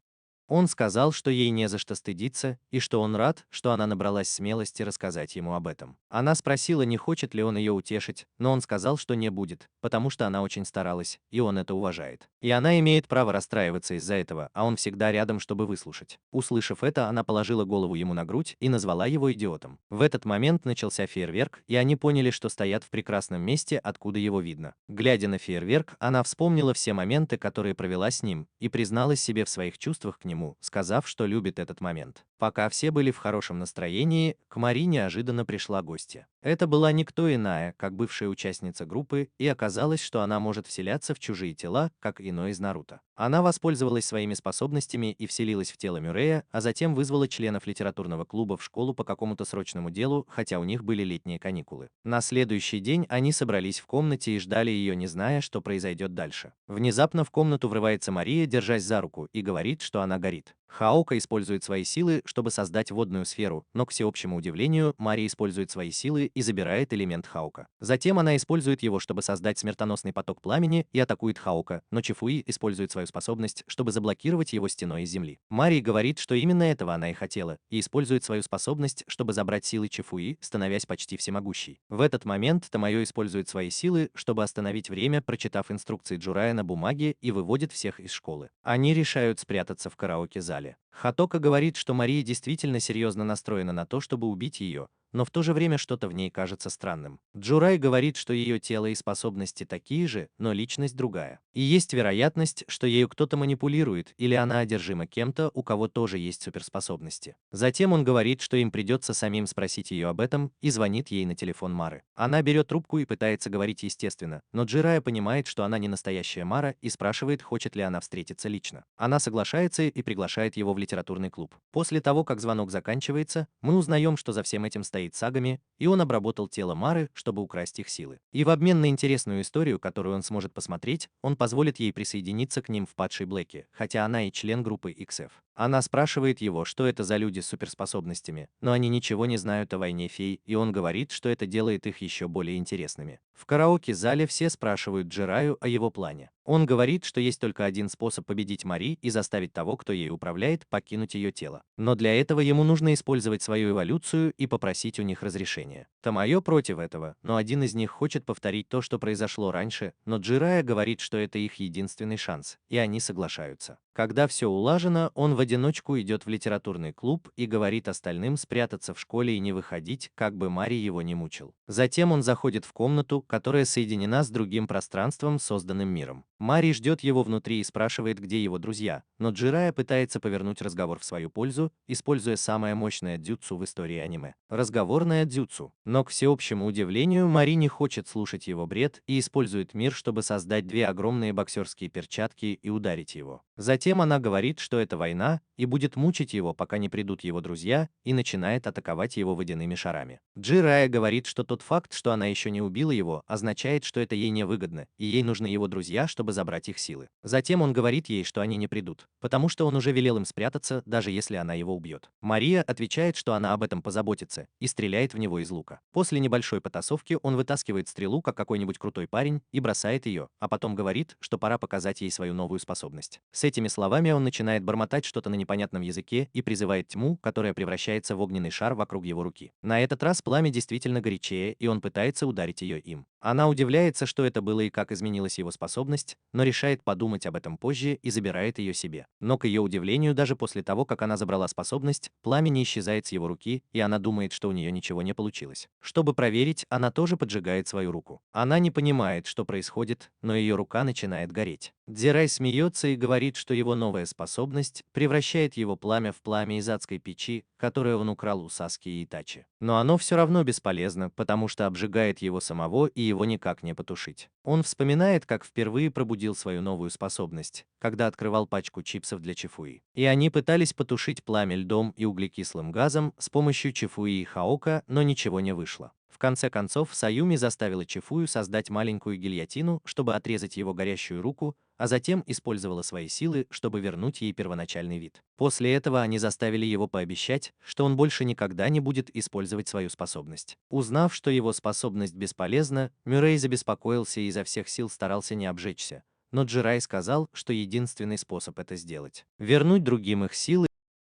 Он сказал, что ей не за что стыдиться, и что он рад, что она набралась смелости рассказать ему об этом. Она спросила, не хочет ли он ее утешить, но он сказал, что не будет, потому что она очень старалась, и он это уважает. И она имеет право расстраиваться из-за этого, а он всегда рядом, чтобы выслушать. Услышав это, она положила голову ему на грудь и назвала его идиотом. В этот момент начался фейерверк, и они поняли, что стоят в прекрасном месте, откуда его видно. Глядя на фейерверк, она вспомнила все моменты, которые провела с ним, и призналась себе в своих чувствах к нему, сказав, что любит этот момент. Пока все были в хорошем настроении, к Мари неожиданно пришла гостья. Это была никто иная, как бывшая участница группы, и оказалось, что она может вселяться в чужие тела, как Ино из Наруто. Она воспользовалась своими способностями и вселилась в тело Мюррея, а затем вызвала членов литературного клуба в школу по какому-то срочному делу, хотя у них были летние каникулы. На следующий день они собрались в комнате и ждали ее, не зная, что произойдет дальше. Внезапно в комнату врывается Мария, держась за руку, и говорит, что она горит. Хаока использует свои силы, чтобы создать водную сферу, но, к всеобщему удивлению, Мари использует свои силы и забирает элемент Хаока. Затем она использует его, чтобы создать смертоносный поток пламени и атакует Хаока, но Чифуи использует свою способность, чтобы заблокировать его стеной из земли. Мари говорит, что именно этого она и хотела, и использует свою способность, чтобы забрать силы Чифуи, становясь почти всемогущей. В этот момент Тамайо использует свои силы, чтобы остановить время, прочитав инструкции Джурая на бумаге, и выводит всех из школы. Они решают спрятаться в караоке-зале. Хатока говорит, что Мария действительно серьезно настроена на то, чтобы убить ее, но в то же время что-то в ней кажется странным. Джурай говорит, что ее тело и способности такие же, но личность другая. И есть вероятность, что ею кто-то манипулирует, или она одержима кем-то, у кого тоже есть суперспособности. Затем он говорит, что им придется самим спросить ее об этом, и звонит ей на телефон Мары. Она берет трубку и пытается говорить естественно, но Джирая понимает, что она не настоящая Мара, и спрашивает, хочет ли она встретиться лично. Она соглашается и приглашает его в литературный клуб. После того, как звонок заканчивается, мы узнаем, что за всем этим стоит Сагами, и он обработал тело Мары, чтобы украсть их силы. И в обмен на интересную историю, которую он сможет посмотреть, он позволит ей присоединиться к ним в падшей Блэке, хотя она и член группы XF. Она спрашивает его, что это за люди с суперспособностями, но они ничего не знают о войне фей, и он говорит, что это делает их еще более интересными. В караоке-зале все спрашивают Джираю о его плане. Он говорит, что есть только один способ победить Мари и заставить того, кто ей управляет, покинуть ее тело. Но для этого ему нужно использовать свою эволюцию и попросить у них разрешения. Тамайо против этого, но один из них хочет повторить то, что произошло раньше, но Джирая говорит, что это их единственный шанс, и они соглашаются. Когда все улажено, он в одиночку идет в литературный клуб и говорит остальным спрятаться в школе и не выходить, как бы Мари его не мучил. Затем он заходит в комнату, которая соединена с другим пространством, созданным миром. Мари ждет его внутри и спрашивает, где его друзья, но Джирая пытается повернуть разговор в свою пользу, используя самое мощное дзюцу в истории аниме – разговорное дзюцу. Но, к всеобщему удивлению, Мари не хочет слушать его бред и использует мир, чтобы создать две огромные боксерские перчатки и ударить его. Затем она говорит, что это война, и будет мучить его, пока не придут его друзья, и начинает атаковать его водяными шарами. Джирая говорит, что тот факт, что она еще не убила его, означает, что это ей невыгодно, и ей нужны его друзья, чтобы забрать их силы. Затем он говорит ей, что они не придут, потому что он уже велел им спрятаться, даже если она его убьет. Мария отвечает, что она об этом позаботится, и стреляет в него из лука. После небольшой потасовки он вытаскивает стрелу, как какой-нибудь крутой парень, и бросает ее, а потом говорит, что пора показать ей свою новую способность. С этими словами он начинает бормотать что-то на непонятном языке и призывает тьму, которая превращается в огненный шар вокруг его руки. На этот раз пламя действительно горячее, и он пытается ударить ее им. Она удивляется, что это было и как изменилась его способность, но решает подумать об этом позже и забирает ее себе. Но к ее удивлению, даже после того, как она забрала способность, пламя не исчезает с его руки, и она думает, что у нее ничего не получилось. Чтобы проверить, она тоже поджигает свою руку. Она не понимает, что происходит, но ее рука начинает гореть. Дзирай смеется и говорит, что его новая способность превращает его пламя в пламя из адской печи, которую он украл у Саски и Итачи. Но оно все равно бесполезно, потому что обжигает его самого и его никак не потушить. Он вспоминает, как впервые пробудил свою новую способность, когда открывал пачку чипсов для Чифуи. И они пытались потушить пламя льдом и углекислым газом с помощью Чифуи и Хаока, но ничего не вышло. В конце концов, Саюми заставила Чифую создать маленькую гильотину, чтобы отрезать его горящую руку, а затем использовала свои силы, чтобы вернуть ей первоначальный вид. После этого они заставили его пообещать, что он больше никогда не будет использовать свою способность. Узнав, что его способность бесполезна, Мюррей забеспокоился и изо всех сил старался не обжечься. Но Джирай сказал, что единственный способ это сделать — вернуть другим их силы